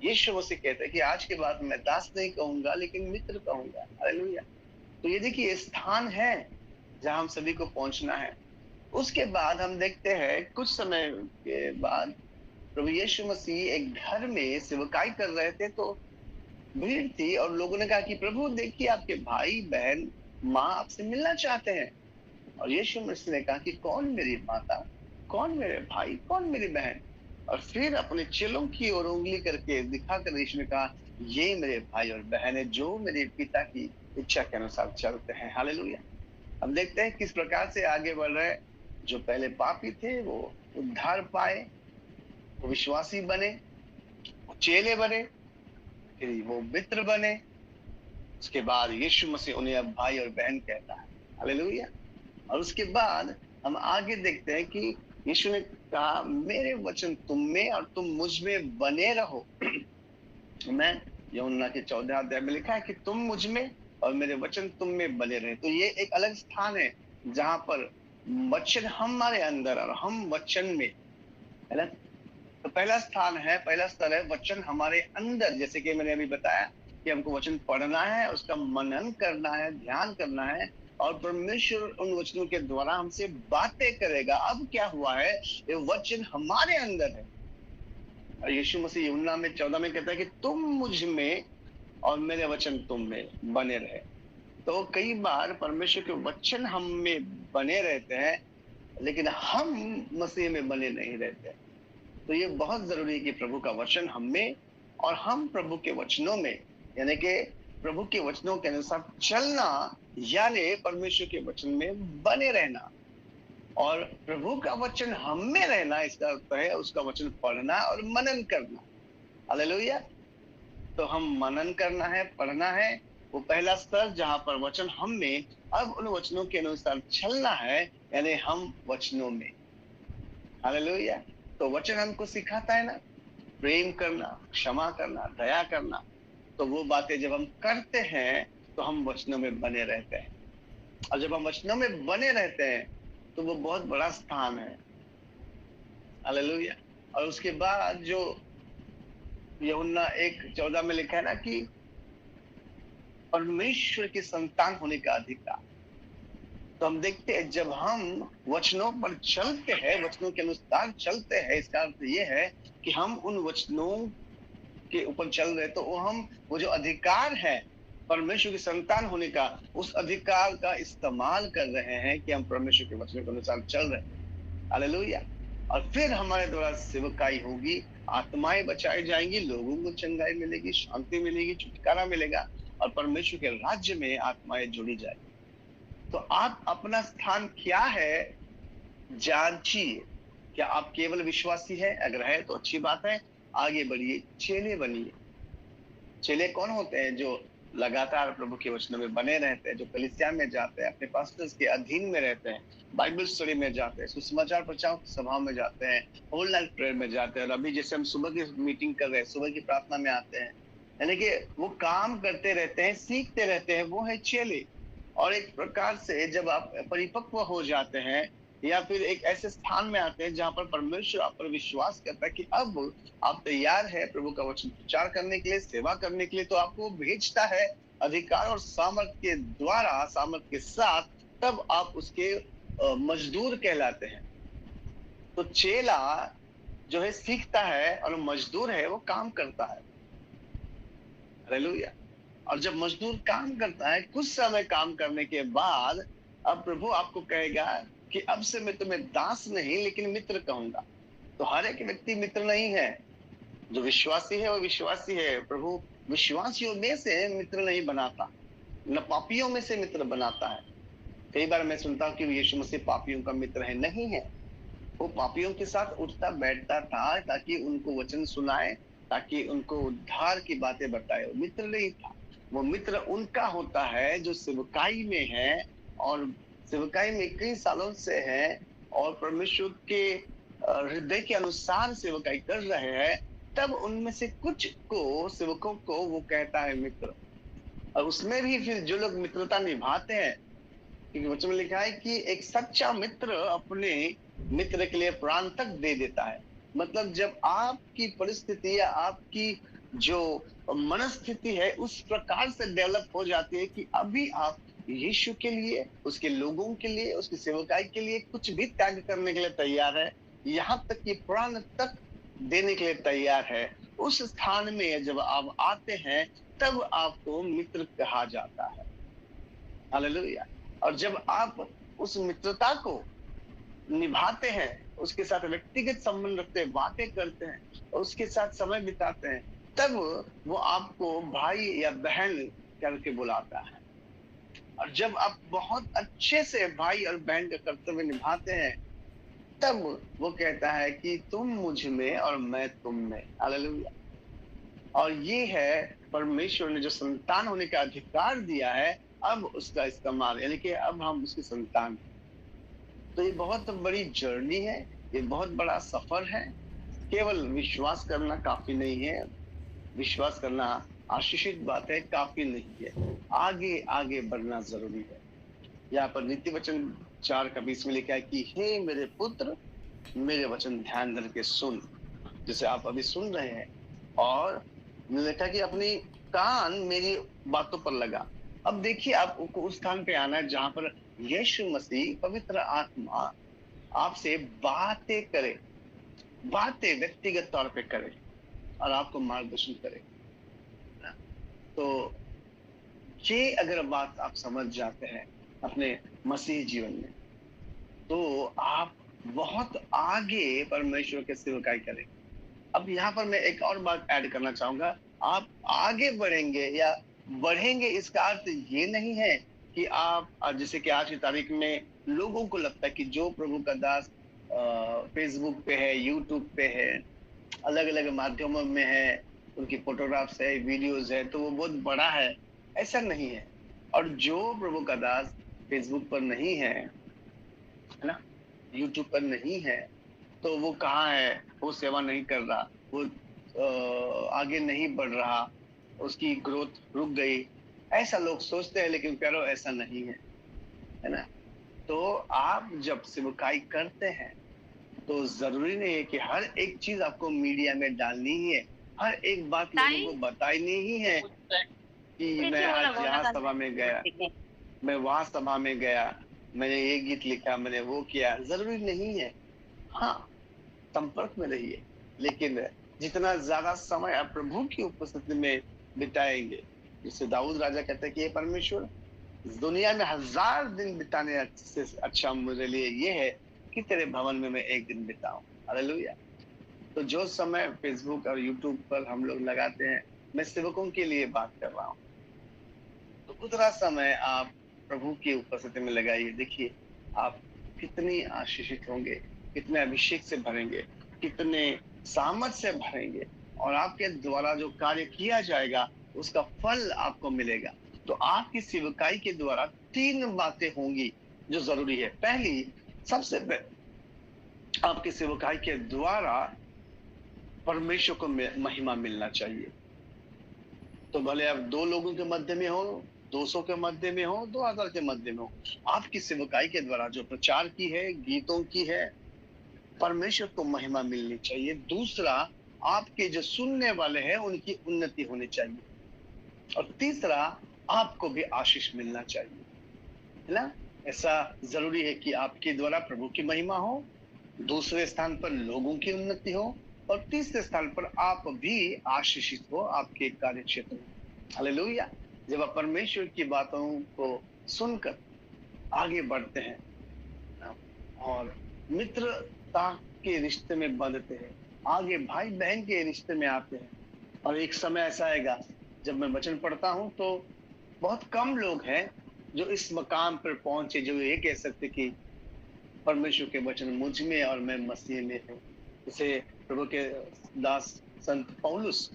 यीशु मसीह कहते हैं कि आज के बाद मैं दास नहीं कहूंगा लेकिन मित्र कहूंगा। हालेलुया। तो ये देखिए स्थान है जहां हम सभी को पहुंचना है। उसके बाद हम देखते हैं कुछ समय के बाद प्रभु यीशु मसीह एक घर में सेवकाई कर रहे थे, तो भीड़ थी और लोगों ने कहा कि प्रभु देखिए आपके भाई बहन माँ आपसे मिलना चाहते हैं। और यीशु मसीह ने कहा कि कौन मेरी माता, कौन मेरे भाई, कौन मेरी बहन। और फिर अपने चेलों की ओर उंगली करके दिखाकर यीशु ने कहा ये मेरे भाई और बहन है जो मेरे पिता की इच्छा के अनुसार चलते हैं। हालेलुया। अब देखते हैं किस प्रकार से आगे बढ़ रहे हैं। जो पहले पापी थे वो उद्धार पाए, वो विश्वासी बने, वो चेले बने, फिर वो मित्र बने। उसके बाद यीशु मसीह उन्हें अब भाई और बहन कहता है। हालेलुया। और उसके बाद हम आगे देखते हैं कि यीशु ने कहा मेरे वचन तुम में और तुम मुझ में बने रहो। मैं यूहन्ना के 14 अध्याय में लिखा है कि तुम मुझ में और मेरे वचन तुम में बने रहे। तो ये एक अलग स्थान है जहां पर वचन हमारे अंदर और हम वचन में, है ना? तो पहला स्थान है, पहला स्तर है वचन हमारे अंदर। जैसे कि मैंने अभी बताया कि हमको वचन पढ़ना है, उसका मनन करना है, ध्यान करना है और परमेश्वर उन वचनों के द्वारा हमसे बातें करेगा। अब क्या हुआ है, ये वचन हमारे अंदर है। और यीशु मसीह यूहन्ना में 14 में कहता है कि तुम मुझ में और मेरे वचन तुम में बने रहे। तो कई बार परमेश्वर के वचन हम में बने रहते हैं लेकिन हम मसीह में बने नहीं रहते। तो ये बहुत जरूरी है कि प्रभु का वचन हम में और हम प्रभु के वचनों में, यानी कि प्रभु के वचनों के अनुसार चलना, यानी परमेश्वर के वचन में बने रहना। और प्रभु का वचन हम में रहना इसका अर्थ है उसका वचन पढ़ना और मनन करना। हालेलुया। तो हम मनन करना है, पढ़ना है, वो पहला स्तर जहां पर वचन हम में, अब उन वचनों के अनुसार चलना है, यानी हम वचनों में। हालेलुया। तो वचन हमको सिखाता है ना प्रेम करना, क्षमा करना, दया करना। तो वो बातें जब हम करते हैं तो हम वचनों में बने रहते हैं। और जब हम वचनों में बने रहते हैं तो वो बहुत बड़ा स्थान है। हालेलुया। और उसके बाद जो यूहन्ना 1:14 में लिखा है ना कि परमेश्वर की संतान होने का अधिकार। तो हम देखते हैं जब हम वचनों पर चलते हैं, वचनों के अनुसार चलते हैं, इसका अर्थ ये है कि हम उन वचनों के ऊपर चल रहे, तो वो जो अधिकार है परमेश्वर की संतान होने का, उस अधिकार का इस्तेमाल कर रहे हैं कि हम परमेश्वर के वचनों के अनुसार चल रहे हैं। हालेलुया। और फिर हमारे द्वारा सेवकाई होगी, आत्माएं बचाई जाएंगी, लोगों को चंगाई मिलेगी, शांति मिलेगी, छुटकारा मिलेगा और परमेश्वर के राज्य में आत्माएं जुड़ी जाएगी। तो आप अपना स्थान क्या है जांचिए। क्या आप केवल विश्वासी हैं? अगर है तो अच्छी बात है, आगे बढ़िए, चेले बनिए। चेले कौन होते हैं? जो लगातार प्रभु के वचनों में बने रहते हैं, जो कलीसिया में जाते हैं, अपने पास्टर्स के अधीन में रहते हैं, बाइबल स्टडी में जाते हैं, सुसमाचार प्रचार सभा में जाते हैं, होल नाइट प्रेयर में जाते हैं। और अभी जैसे हम सुबह की मीटिंग कर रहे हैं, सुबह की प्रार्थना में आते हैं, यानी कि वो काम करते रहते हैं, सीखते रहते हैं, वो है चेले। और एक प्रकार से जब आप परिपक्व हो जाते हैं या फिर एक ऐसे स्थान में आते हैं जहां पर परमेश्वर आप पर विश्वास करता है कि अब आप तैयार है प्रभु का वचन प्रचार करने के लिए, सेवा करने के लिए, तो आपको भेजता है अधिकार और सामर्थ के द्वारा, सामर्थ के साथ, तब आप उसके मजदूर कहलाते हैं। तो चेला जो है सीखता है, और मजदूर है वो काम करता है। हालेलुया। और जब मजदूर काम करता है, कुछ समय काम करने के बाद अब प्रभु आपको कहेगा कि अब से मैं तुम्हें दास नहीं लेकिन मित्र कहूंगा। तो हर एक व्यक्ति मित्र नहीं है। जो विश्वासी है वो विश्वासी है। प्रभु विश्वासियों में से मित्र नहीं बनाता, न पापियों में से मित्र बनाता है। कई बार मैं सुनता हूँ कि यीशु मसीह पापियों का मित्र है। नहीं है। वो पापियों के साथ उठता बैठता था ताकि उनको वचन सुनाए, ताकि उनको उद्धार की बातें बताए। वो मित्र नहीं था। वो मित्र उनका होता है जो सेवकाई में है, और सेवकाई में कई सालों से है, और परमेश्वर के हृदय के अनुसार सेवकाई कर रहे हैं। तब उनमें से कुछ को, सेवकों को वो कहता है मित्र। और उसमें भी फिर जो लोग मित्रता निभाते हैं, क्योंकि वचन में लिखा है कि एक सच्चा मित्र अपने मित्र के लिए प्राण तक दे देता है। मतलब जब आपकी परिस्थिति या आपकी जो मनस्थिति है उस प्रकार से डेवलप हो जाती है कि अभी आप यीशु के लिए, उसके लोगों के लिए, उसकी सेवकाई के लिए कुछ भी त्याग करने के लिए तैयार है, यहाँ तक कि प्राण तक देने के लिए तैयार है। उस स्थान में जब आप आते हैं तब आपको मित्र कहा जाता है। हालेलुया। और जब आप उस मित्रता को निभाते हैं, उसके साथ व्यक्तिगत संबंध रखते हैं, बातें करते हैं, और उसके साथ समय बिताते हैं, तब वो आपको भाई या बहन करके बुलाता है। और जब आप बहुत अच्छे से भाई और बहन का कर्तव्य निभाते हैं, तब वो कहता है कि तुम मुझ में और मैं तुम में। हालेलुया। और ये है परमेश्वर ने जो संतान होने का अधिकार दिया है, अब उसका इस्तेमाल, यानी कि अब हम उसकी संतान। तो ये बहुत बड़ी जर्नी है, ये बहुत बड़ा सफर है। केवल विश्वास करना काफी नहीं है। विश्वास करना आशीषित बात है, काफी नहीं है। आगे आगे बढ़ना जरूरी है। यहाँ पर नीति वचन 4:20 में लिखा है कि हे मेरे पुत्र, मेरे वचन ध्यान करके सुन। जैसे आप अभी सुन रहे हैं, और लिखा कि अपनी कान मेरी बातों पर लगा। अब देखिए, आपको उस स्थान पे आना है जहां पर यीशु मसीह, पवित्र आत्मा आपसे बातें करे, बातें व्यक्तिगत तौर पे करे, और आपको मार्गदर्शन करे। तो ये अगर बात आप समझ जाते हैं अपने मसीह जीवन में, तो आप बहुत आगे परमेश्वर के सेवकाई करें। अब यहाँ पर मैं एक और बात ऐड करना चाहूंगा। आप आगे बढ़ेंगे या बढ़ेंगे, इसका अर्थ ये नहीं है कि आप, जैसे कि आज की तारीख में लोगों को लगता है कि जो प्रभु का दास फेसबुक पे है, यूट्यूब पे है, अलग अलग माध्यमों में है, उनकी फोटोग्राफ्स है, वीडियोस है, तो वो बहुत बड़ा है। ऐसा नहीं है। और जो प्रभु का दास फेसबुक पर नहीं है ना, यूट्यूब पर नहीं है, तो वो कहाँ है? वो सेवा नहीं कर रहा, वो आगे नहीं बढ़ रहा, उसकी ग्रोथ रुक गई, ऐसा लोग सोचते हैं। लेकिन प्यारो, ऐसा नहीं है ना। तो आप जब सेवकाई करते हैं, तो जरूरी नहीं है कि हर एक चीज आपको मीडिया में डालनी ही है, हर एक बात लोगों को बतानी ही है कि मैं आज यहाँ सभा में गया, मैं वहां सभा में गया, मैंने ये गीत लिखा, मैंने वो किया। जरूरी नहीं है। हाँ, संपर्क में रहिए, लेकिन जितना ज्यादा समय आप प्रभु की उपस्थिति में बिताएंगे, जिससे दाऊद राजा कहते हैं कि ये परमेश्वर, दुनिया में 1000 दिन बिताने से अच्छा मेरे लिए ये है कि तेरे भवन में मैं एक दिन बिताऊं। हालेलुया। तो जो समय फेसबुक और यूट्यूब पर हम लोग लगाते हैं, मैं सेवकों के लिए बात कर रहा हूँ, तो उतना समय आप प्रभु की उपस्थिति में लगाइए। देखिए, आप कितनी आशीषित होंगे, कितने अभिषेक से भरेंगे, कितने सामर्थ से भरेंगे, और आपके द्वारा जो कार्य किया जाएगा उसका फल आपको मिलेगा। तो आपकी सेवकाई के द्वारा 3 बातें होंगी जो जरूरी है। पहली, सबसे आपकी सेवकाई के द्वारा परमेश्वर को महिमा मिलना चाहिए। तो भले आप 2 लोगों के मध्य में हो, 200 के मध्य में हो, 2000 के मध्य में हो, आपकी सेवकाई के द्वारा जो प्रचार की है, गीतों की है, परमेश्वर को महिमा मिलनी चाहिए। दूसरा, आपके जो सुनने वाले हैं उनकी उन्नति होनी चाहिए। और तीसरा, आपको भी आशीष मिलना चाहिए, है ना। ऐसा जरूरी है कि आपके द्वारा प्रभु की महिमा हो, दूसरे स्थान पर लोगों की उन्नति हो, और तीसरे स्थान पर आप भी आशीषित हो आपके कार्य क्षेत्र में। हालेलुया। जब आप परमेश्वर की बातों को सुनकर आगे बढ़ते हैं और मित्रता के रिश्ते में बंधते हैं, आगे भाई बहन के रिश्ते में आते हैं, और एक समय ऐसा आएगा जब मैं वचन पढ़ता हूं तो बहुत कम लोग हैं जो इस मकाम पर पहुंचे जो ये कह सकते कि परमेश्वर के वचन मुझ में और मैं मसीह में हूँ। जैसे प्रभु के दास संत पौलुस,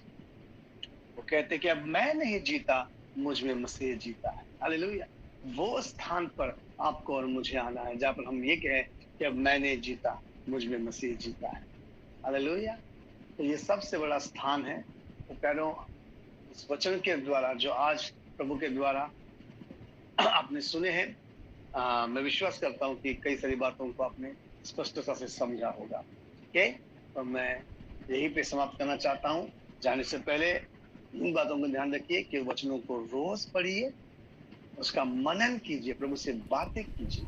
वो कहते कि अब मैं नहीं जीता, मुझ में मसीह जीता है। हालेलुया। वो स्थान पर आपको और मुझे आना है जहां पर हम ये कहें कि अब मैं नहीं जीता, मुझ में मसीह जीता है। हालेलुया। तो ये सबसे बड़ा स्थान है। तो कह रहा हूं, इस वचन के द्वारा जो आज प्रभु के द्वारा आपने सुने हैं, मैं विश्वास करता हूं कि कई सारी बातों को आपने स्पष्टता से समझा होगा। ओके, तो मैं यहीं पे समाप्त करना चाहता हूं। जाने से पहले इन बातों को ध्यान रखिए कि वचनों को रोज पढ़िए, उसका मनन कीजिए, प्रभु से बातें कीजिए,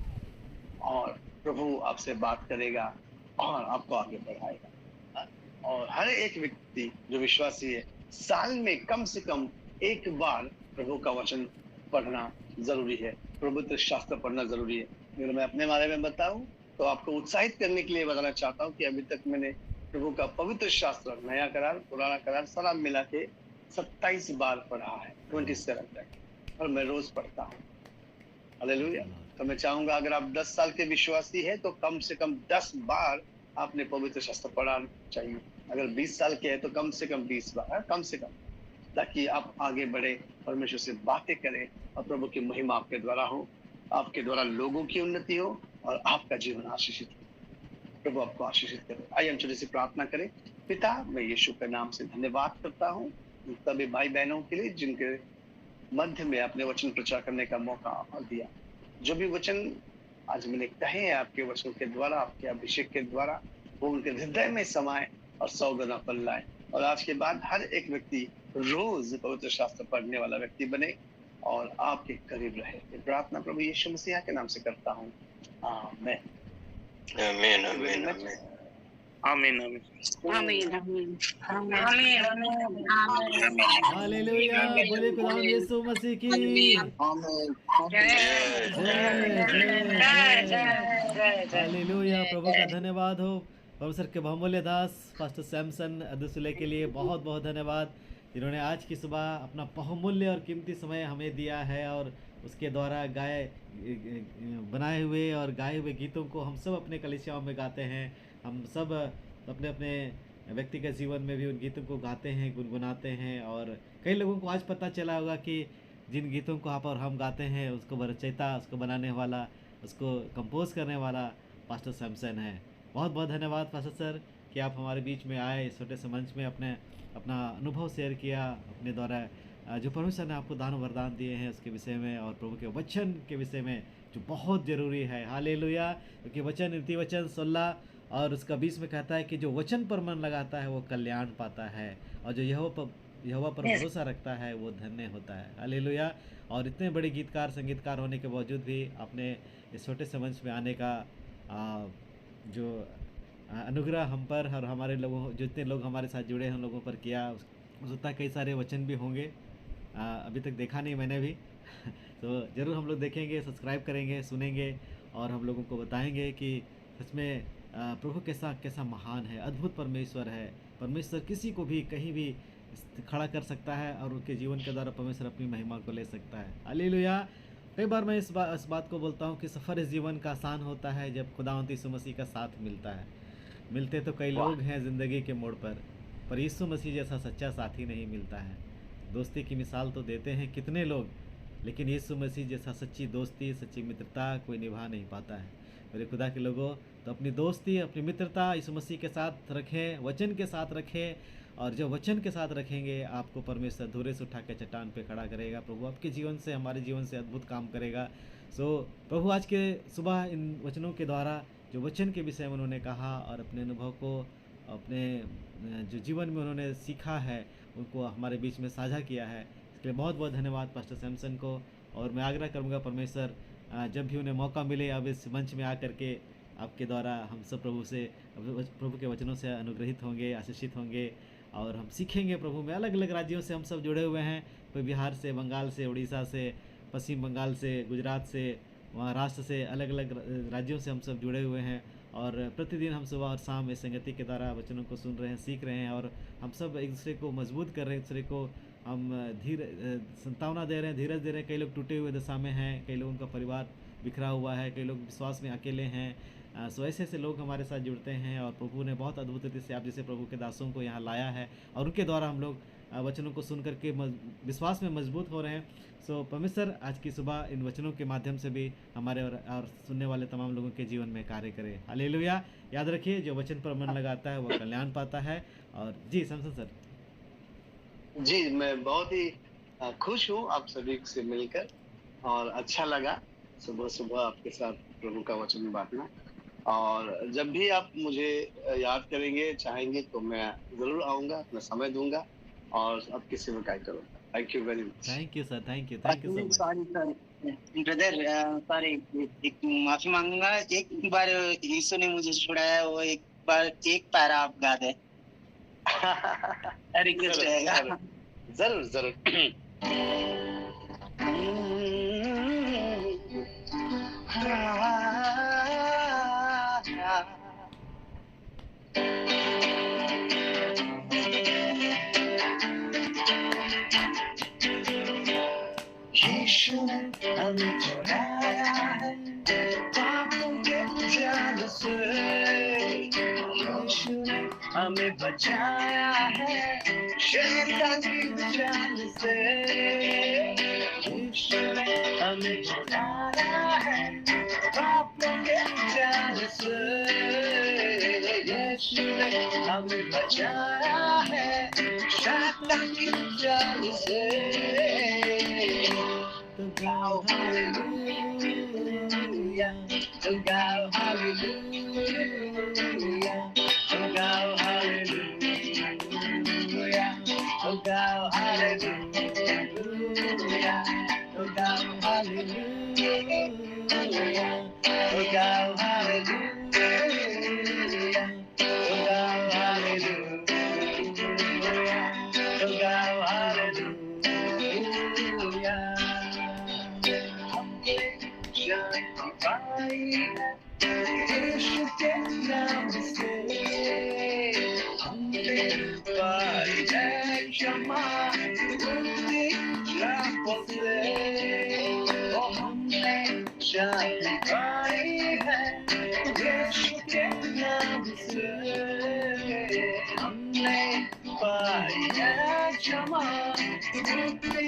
और प्रभु आपसे बात करेगा और आपको आगे बढ़ाएगा। हाँ? और हर एक व्यक्ति जो विश्वासी है, साल में कम से कम एक बार प्रभु का वचन पढ़ना जरूरी है, पवित्र शास्त्र पढ़ना जरूरी है। अगर मैं अपने बारे में बताऊं तो आपको उत्साहित करने के लिए बताना चाहता हूं कि अभी तक मैंने प्रभु का पवित्र शास्त्र, नया करार पुराना करार सारा मिला के 27 बार पढ़ा है, 27 तक, और मैं रोज पढ़ता हूँ। हालेलुया। तो मैं चाहूंगा अगर आप 10 साल के विश्वासी है तो कम से कम 10 बार आपने पवित्र शास्त्र पढ़ा चाहिए। अगर 20 साल के है तो कम से कम 20 बार, कम से कम, ताकि आप आगे बढ़े, परमेश्वर से बातें करें और प्रभु की महिमा आपके द्वारा हो, आपके द्वारा लोगों की उन्नति हो और आपका जीवन आशीषित हो। प्रभु आपको आशीषित करे। आइए हम छोटी सी प्रार्थना करें। पिता, मैं यीशु के नाम से धन्यवाद करता हूँ सभी भाई बहनों के लिए जिनके मध्य में अपने वचन प्रचार करने का मौका दिया। जो भी वचन आज मैंने कहे हैं आपके वचन के द्वारा, आपके अभिषेक के द्वारा, वो उनके हृदय में समाए और 100 गुना फल लाए, और आज के बाद हर एक व्यक्ति रोज पवित्र शास्त्र पढ़ने वाला व्यक्ति बने और आपके करीब रहे। ये प्रार्थना प्रभु यीशु मसीह के नाम से करता हूँ, आमीन। आमीन आमीन आमीन आमीन आमीन आमीन आमीन हालेलुया, बोले खुदावंद यीशु मसीह की जय। हालेलुया, प्रभु का धन्यवाद हो। परमेश्वर के बहुमूल्य दास पास्टर सैमसन अदुसुले के लिए बहुत बहुत धन्यवाद, जिन्होंने आज की सुबह अपना बहुमूल्य और कीमती समय हमें दिया है, और उसके द्वारा बनाए हुए और गाए हुए गीतों को हम सब अपने कलीसियाओं में गाते हैं। हम सब अपने अपने व्यक्तिगत जीवन में भी उन गीतों को गाते हैं, गुनगुनाते हैं, और कई लोगों को आज पता चला होगा कि जिन गीतों को आप और हम गाते हैं उसको रचयिता, उसको बनाने वाला, उसको कंपोज करने वाला पास्टर सैमसन है। बहुत बहुत धन्यवाद पास्टर सर कि आप हमारे बीच में आए, इस छोटे से मंच में अपना अनुभव शेयर किया, अपने द्वारा जो परमेश्वर ने आपको दान वरदान दिए हैं उसके विषय में, और प्रभु के वचन के विषय में जो बहुत ज़रूरी है। हालेलुया, क्योंकि वचन नीति वचन 16 और उसका 20 में कहता है कि जो वचन पर मन लगाता है वो कल्याण पाता है, और जो यहोवा पर भरोसा रखता है वो धन्य होता है। हालेलुया। और इतने बड़े गीतकार संगीतकार होने के बावजूद भी आपने इस छोटे से मंच में आने का जो अनुग्रह हम पर और हमारे लोगों, जितने लोग हमारे साथ जुड़े हैं उन लोगों पर किया, हो सकता है कई सारे वचन भी होंगे, अभी तक देखा नहीं मैंने भी तो ज़रूर हम लोग देखेंगे, सब्सक्राइब करेंगे, सुनेंगे, और हम लोगों को बताएंगे कि सच में प्रभु कैसा महान है, अद्भुत परमेश्वर है। परमेश्वर किसी को भी कहीं भी खड़ा कर सकता है, और उनके जीवन के द्वारा परमेश्वर अपनी महिमा को ले सकता है। हालेलुया। कई बार मैं इस बात को बोलता हूँ कि सफ़र इस जीवन का आसान होता है जब खुदावंद यीशु मसीह का साथ मिलता है। मिलते तो कई लोग हैं ज़िंदगी के मोड़ पर यीशु मसीह जैसा सच्चा साथी नहीं मिलता है। दोस्ती की मिसाल तो देते हैं कितने लोग, लेकिन यीशु मसीह जैसा सच्ची दोस्ती, सच्ची मित्रता कोई निभा नहीं पाता है। मेरे खुदा के लोगों, तो अपनी दोस्ती, अपनी मित्रता यीशु मसीह के साथ रखें, वचन के साथ रखें, और जब वचन के साथ रखेंगे आपको परमेश्वर धुरे से उठा के चट्टान पे खड़ा करेगा। प्रभु आपके जीवन से, हमारे जीवन से अद्भुत काम करेगा। सो प्रभु आज के सुबह इन वचनों के द्वारा जो वचन के विषय में उन्होंने कहा, और अपने अनुभव को, अपने जो जीवन में उन्होंने सीखा है, उनको हमारे बीच में साझा किया है, इसके लिए बहुत बहुत धन्यवाद पास्टर सैमसन को। और मैं आग्रह करूँगा परमेश्वर जब भी उन्हें मौका मिले अब इस मंच में आकर के आपके द्वारा हम सब प्रभु के वचनों से अनुग्रहित होंगे, आशीषित होंगे और हम सीखेंगे प्रभु में। अलग अलग राज्यों से हम सब जुड़े हुए हैं, कोई बिहार से, बंगाल से, उड़ीसा से, पश्चिम बंगाल से, गुजरात से, महाराष्ट्र से, अलग अलग राज्यों से हम सब जुड़े हुए हैं और प्रतिदिन हम सुबह और शाम इस संगति के द्वारा वचनों को सुन रहे हैं, सीख रहे हैं और हम सब एक दूसरे को मजबूत कर रहे हैं, एक दूसरे को हम संतावना दे रहे हैं, धीरज दे रहे हैं। कई लोग टूटे हुए दशा में हैं, कई लोगों का परिवार बिखरा हुआ है, कई लोग विश्वास में अकेले हैं। सो ऐसे ऐसे लोग हमारे साथ जुड़ते हैं और प्रभु ने बहुत अद्भुत रीति से आप जैसे प्रभु के दासों को यहाँ लाया है और उनके द्वारा हम लोग वचनों को सुन करके विश्वास में मजबूत हो रहे हैं। सो परमेश्वर आज की सुबह इन वचनों के माध्यम से भी हमारे और सुनने वाले तमाम लोगों के जीवन में कार्य करे। हालेलुया। याद रखिए, जो वचन पर मन लगाता है वो कल्याण पाता है। और जी सैमसन सर। जी, मैं बहुत ही खुश हूँ आप सभी से मिलकर और अच्छा लगा सुबह सुबह आपके साथ प्रभु का वचन बांटना। और जब भी आप मुझे याद करेंगे, चाहेंगे तो मैं जरूर आऊँगा, अपना समय दूंगा और आपकी सेवकाई करूँगा। Thank you very much. Thank you sir, thank you so much. Sorry sir brother, sorry, एक माफी मांगूंगा। एक बार यीशु ने मुझे छुड़ाया, वो एक बार एक पैरा आप गा दे। रिक्वेस्ट रहेगा। जरूर जरूर। यीशु ने हमें छुड़ाया है पापों के जाल से, यीशु ने हमें बचाया है शैतान की जाल से, यीशु ने हमें छुड़ाया है पापों के जाल से, यीशु ने हमें बचाया है शैतान की जाल से। To go hallelujah, to go hallelujah, to go hallelujah, to go hallelujah, to go hallelujah, to go hallelujah, to go hallelujah, to go hallelujah. यीशु के नाम से हमने पाई है क्षमा मुक्ति पापों से, ओ हमने शांति पाई है यीशु के नाम से, हमने पाई है क्षमा मुक्ति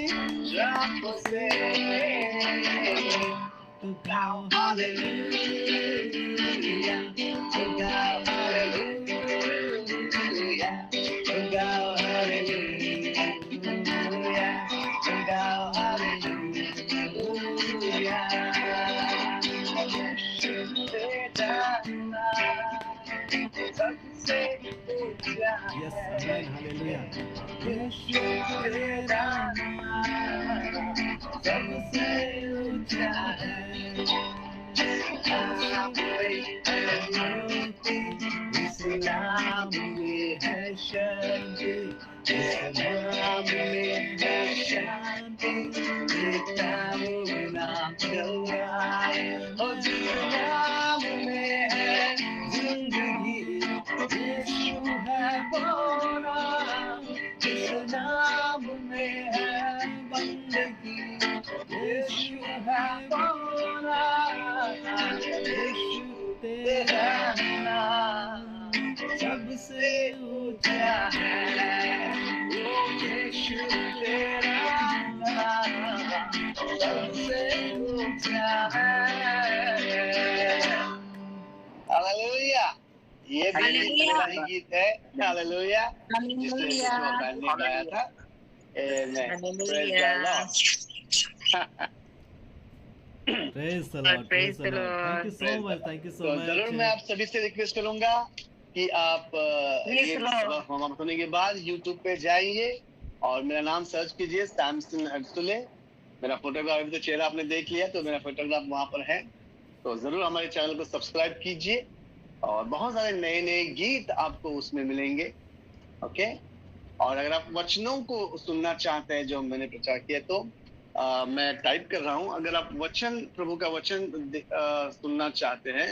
पापों से। To go hallelujah, to go hallelujah, to go hallelujah, to go hallelujah. Yes, amen, hallelujah. सबसे ऊंचा है, इस नाम में है शांति, इस नाम में है शांति, जीता हुआ नाम गवाए, और जिस नाम में है जिंदगी, यीशु है बोला, जिस नाम में है बंदगी, यीशु है बोला, यीशु तेरा नाम सबसे ऊंचा है, यीशु तेरा नाम सबसे ऊंचा है। हालेलुया। ये भी मेरा ही गीत है, हालेलुया, जिसने बैंड ने गाया था। Praise the Lord, praise the Lord. Thank you so much, thank you so much. जरूर मैं आप सभी से रिक्वेस्ट करूंगा कि आप ये हमारा होने के बाद YouTube पे जाइए और मेरा नाम सर्च कीजिए, सैमसन अदसुले। मेरा फोटोग्राफ, अभी तो चेहरा आपने देख लिया, तो मेरा फोटोग्राफ वहाँ पर है, तो तो जरूर हमारे चैनल को सब्सक्राइब कीजिए और बहुत सारे नए नए गीत आपको उसमें मिलेंगे। ओके, और अगर आप वचनों को सुनना चाहते हैं जो मैंने प्रचार किया तो मैं टाइप कर रहा हूँ। अगर आप वचन, प्रभु का वचन सुनना चाहते हैं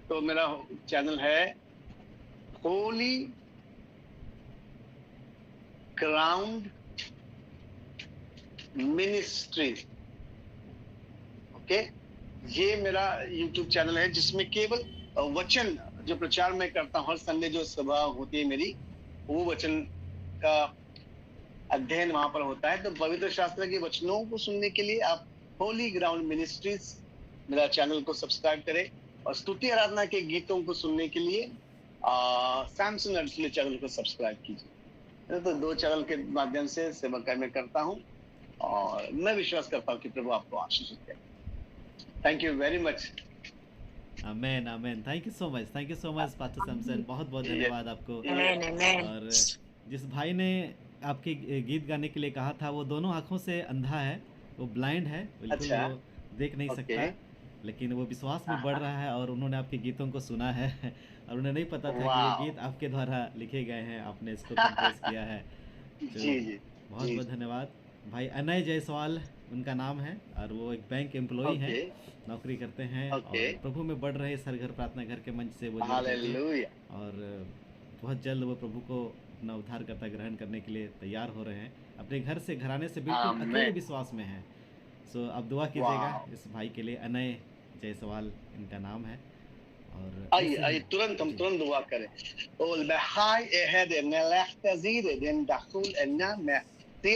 तो मेरा चैनल है होली ग्राउंड मिनिस्ट्री। ओके, ये मेरा यूट्यूब चैनल है जिसमें केवल वचन जो प्रचार मैं करता हूँ, हर संडे जो सभा होती है मेरी, वो वचन का अध्ययन वहां पर होता है। तो पवित्र शास्त्र के वचनों को सुनने के लिए आप होली ग्राउंड मिनिस्ट्रीज मेरा चैनल को सब्सक्राइब करें, और स्तुति आराधना के गीतों को सुनने के लिए सैमसन अदसुले चैनल को सब्सक्राइब कीजिए। तो 2 चैनल के माध्यम से सेवा कार्य में करता हूँ और मैं विश्वास करता हूँ कि प्रभु आपको आशीष दे। Thank you very much. Amen amen. Thank you so much pastor Samson, बहुत बहुत धन्यवाद आपको। और जिस भाई ने आपके गीत गाने के लिए कहा था वो दोनों आंखों से अंधा है, वो ब्लाइंड है, बिल्कुल अच्छा, वो देख नहीं सकता, लेकिन वो विश्वास में बढ़ रहा है और उन्होंने आपके गीतों को सुना है और उन्हें नहीं पता था कि ये गीत आपके द्वारा लिखे गए हैं, आपने इसको कंपोज किया है। तो बहुत बहुत धन्यवाद। भाई अनय जायसवाल उनका नाम है और वो एक बैंक एम्प्लॉई है, नौकरी करते हैं और प्रभु में बढ़ रहे सरघर प्रार्थना घर के मंच से वो और बहुत जल्द वो प्रभु को अपना उद्धारकर्ता ग्रहण करने के लिए तैयार हो रहे हैं। अपने घर से, घराने से बिल्कुल अकेले विश्वास में हैं। सो आप दुआ कीजिएगा इस भाई के लिए। अनय जायसवाल इनका नाम है। और आइए तुरंत हम तुरंत दुआ करें। ओल बहाई एहद नलख तजीर दिन दखुल अन्ना ते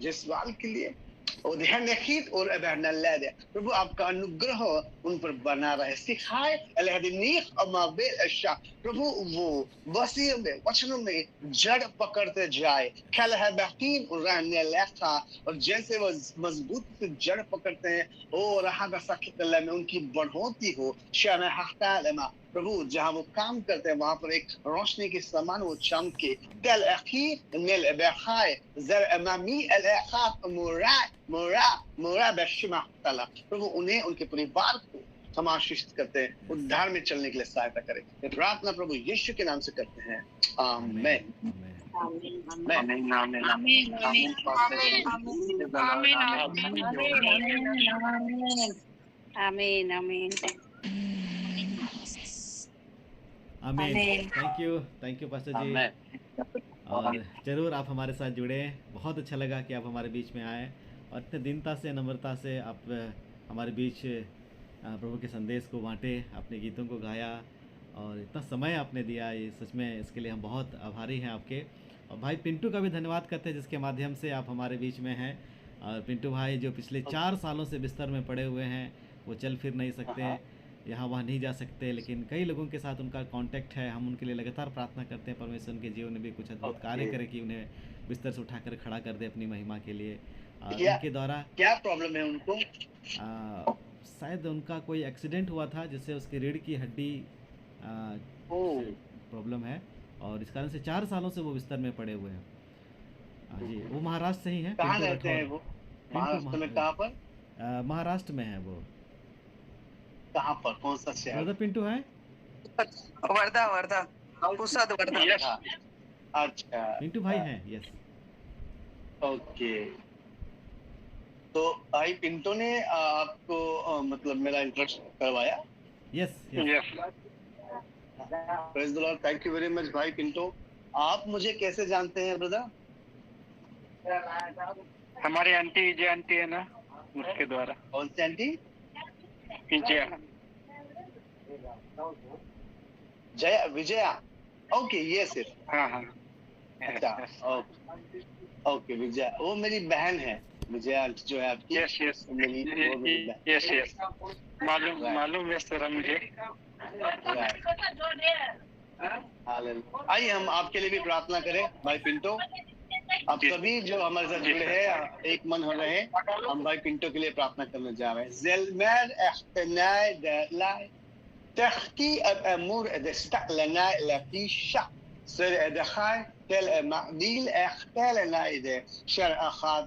जिस सवाल के लिए और ध्यान रखिए और अबहना लादे प्रभु आपका अनुग्रह उन पर बना रहे, सिखाए अलहदनीक अमाबेल अशा प्रभु वो वसीम में वचनों में जड़ पकड़ते जाए, खल है बेहतीन और रहने लगा, और जैसे वो मजबूत से जड़ पकड़ते हैं और रहा बसाकित अल्लाह में उनकी बढ़ोतरी हो। शान हफ्ता प्रभु जहाँ वो काम करते हैं वहां पर एक रोशनी के समान वो चमके। तल अखीर नेल बखाए जर अमामी अल अखाफ मुरा मुरा मुरा बशिमा तला प्रभु उन्हें उनके परिवार को हम आशीषित करते हैं, उद्धार में चलने के लिए सहायता करें। ये प्रार्थना प्रभु यीशु के नाम से करते हैं, आमीन। आमीन आमीन। आमीन। थैंक यू पास्टर जी। और ज़रूर आप हमारे साथ जुड़े, बहुत अच्छा लगा कि आप हमारे बीच में आए और इतने दीनता से, नम्रता से आप हमारे बीच प्रभु के संदेश को बांटे, अपने गीतों को गाया और इतना समय आपने दिया, ये सच में इसके लिए हम बहुत आभारी हैं आपके। और भाई पिंटू का भी धन्यवाद करते हैं जिसके माध्यम से आप हमारे बीच में हैं। और पिंटू भाई जो पिछले 4 सालों से बिस्तर में पड़े हुए हैं, वो चल फिर नहीं सकते, यहाँ वहाँ नहीं जा सकते, लेकिन कई लोगों के साथ उनका कांटेक्ट है। हम उनके लिए लगातार प्रार्थना करते हैं, परमेश्वर उनके जीवन में भी कुछ अद्भुत कार्य करे कि उन्हें बिस्तर से उठाकर खड़ा कर दे अपनी महिमा के लिए। उनके द्वारा क्या प्रॉब्लम है उनको? शायद उनका कोई एक्सीडेंट हुआ था जिससे उसकी रीढ़ की हड्डी प्रॉब्लम है और इस कारण से 4 सालों से वो बिस्तर में पड़े हुए हैं। जी, वो महाराष्ट्र से ही हैं। कहाँ रहते हैं वो? महाराष्ट्र में कहाँ पर? महाराष्ट्र में है वो। कहाँ पर? कौन सा शहर? वर्धा पिंटू है? वर्धा पुसद वर्धा। अच्छा, पिंटू भाई हैं। Yes, okay. तो भाई पिंटू ने आपको मतलब मेरा इंट्रोडक्शन करवाया? Yes. Praise the Lord, thank you very much भाई पिंटू। आप मुझे कैसे जानते हैं ब्रदर? हमारी आंटी विजय आंटी है ना, उसके द्वारा। कौन सी aunty? Vijaya. Okay, yes yes. हाँ। अच्छा, ओके विजया, वो मेरी बहन है। विजया जो है आपकी। यस मेरी यस मालूम है सर मुझे। आइए हम आपके लिए भी प्रार्थना करें भाई पिंटू। आप सभी जो हमारे साथ जुड़े हैं एक मन हो रहे हैं, हम भाई पिंटो के लिए प्रार्थना करने जा रहे हैं. Zelmer echternai de lai techti het amor de staklenai la fisha ser de khai tel ma'dil echtelnai de shar achad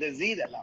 de zidala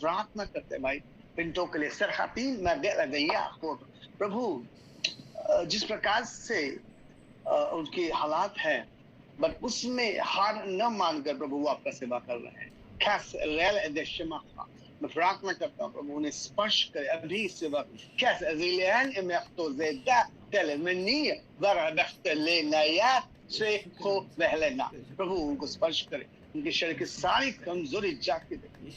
प्रार्थना करते हैं भाई पिंटो के लिए सरहती मैं दे दिया प्रभु जिस प्रकार से उनकी हालात है बट उसमें हार न मानकर प्रभु वो आपका सेवा कर रहे हैं खास रेल एदेशमा मैं प्रार्थना करता हूँ प्रभु उन्हें स्पर्श करे अभी सेवा खास अजीलियन इमेक्टोजेदा तेलेमनी वरबख्तलेनाया से को बहलेना प्रभु उनको स्पर्श करे उनके शरीर की सारी कमजोरी जाके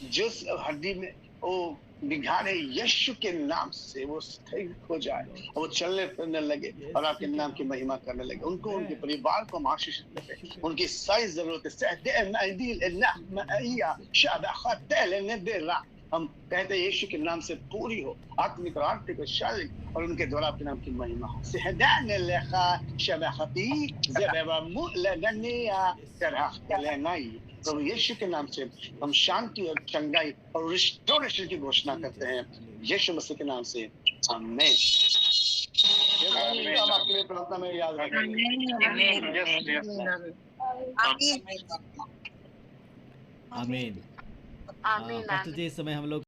जिस हड्डी में वो बिगाड़े यीशु के नाम से वो स्थिर हो जाए और वो चलने फिरने लगे और आपके नाम की महिमा करने लगे उनको उनके परिवार को आशीष देते उनकी सारी जरूरतें हम कहते हैं यीशु के नाम से पूरी हो आत्मिक और आर्थिक और शारीरिक और उनके द्वारा आपके नाम की महिमा हो प्रभु यीशु के नाम से हम शांति और चंगाई और रिस्टोरेशन की घोषणा करते हैं यीशु मसीह के नाम से आमीन। हम आपके लिए प्रार्थना में याद रखेंगे। आमीन। पास्टर जी इस समय हम लोग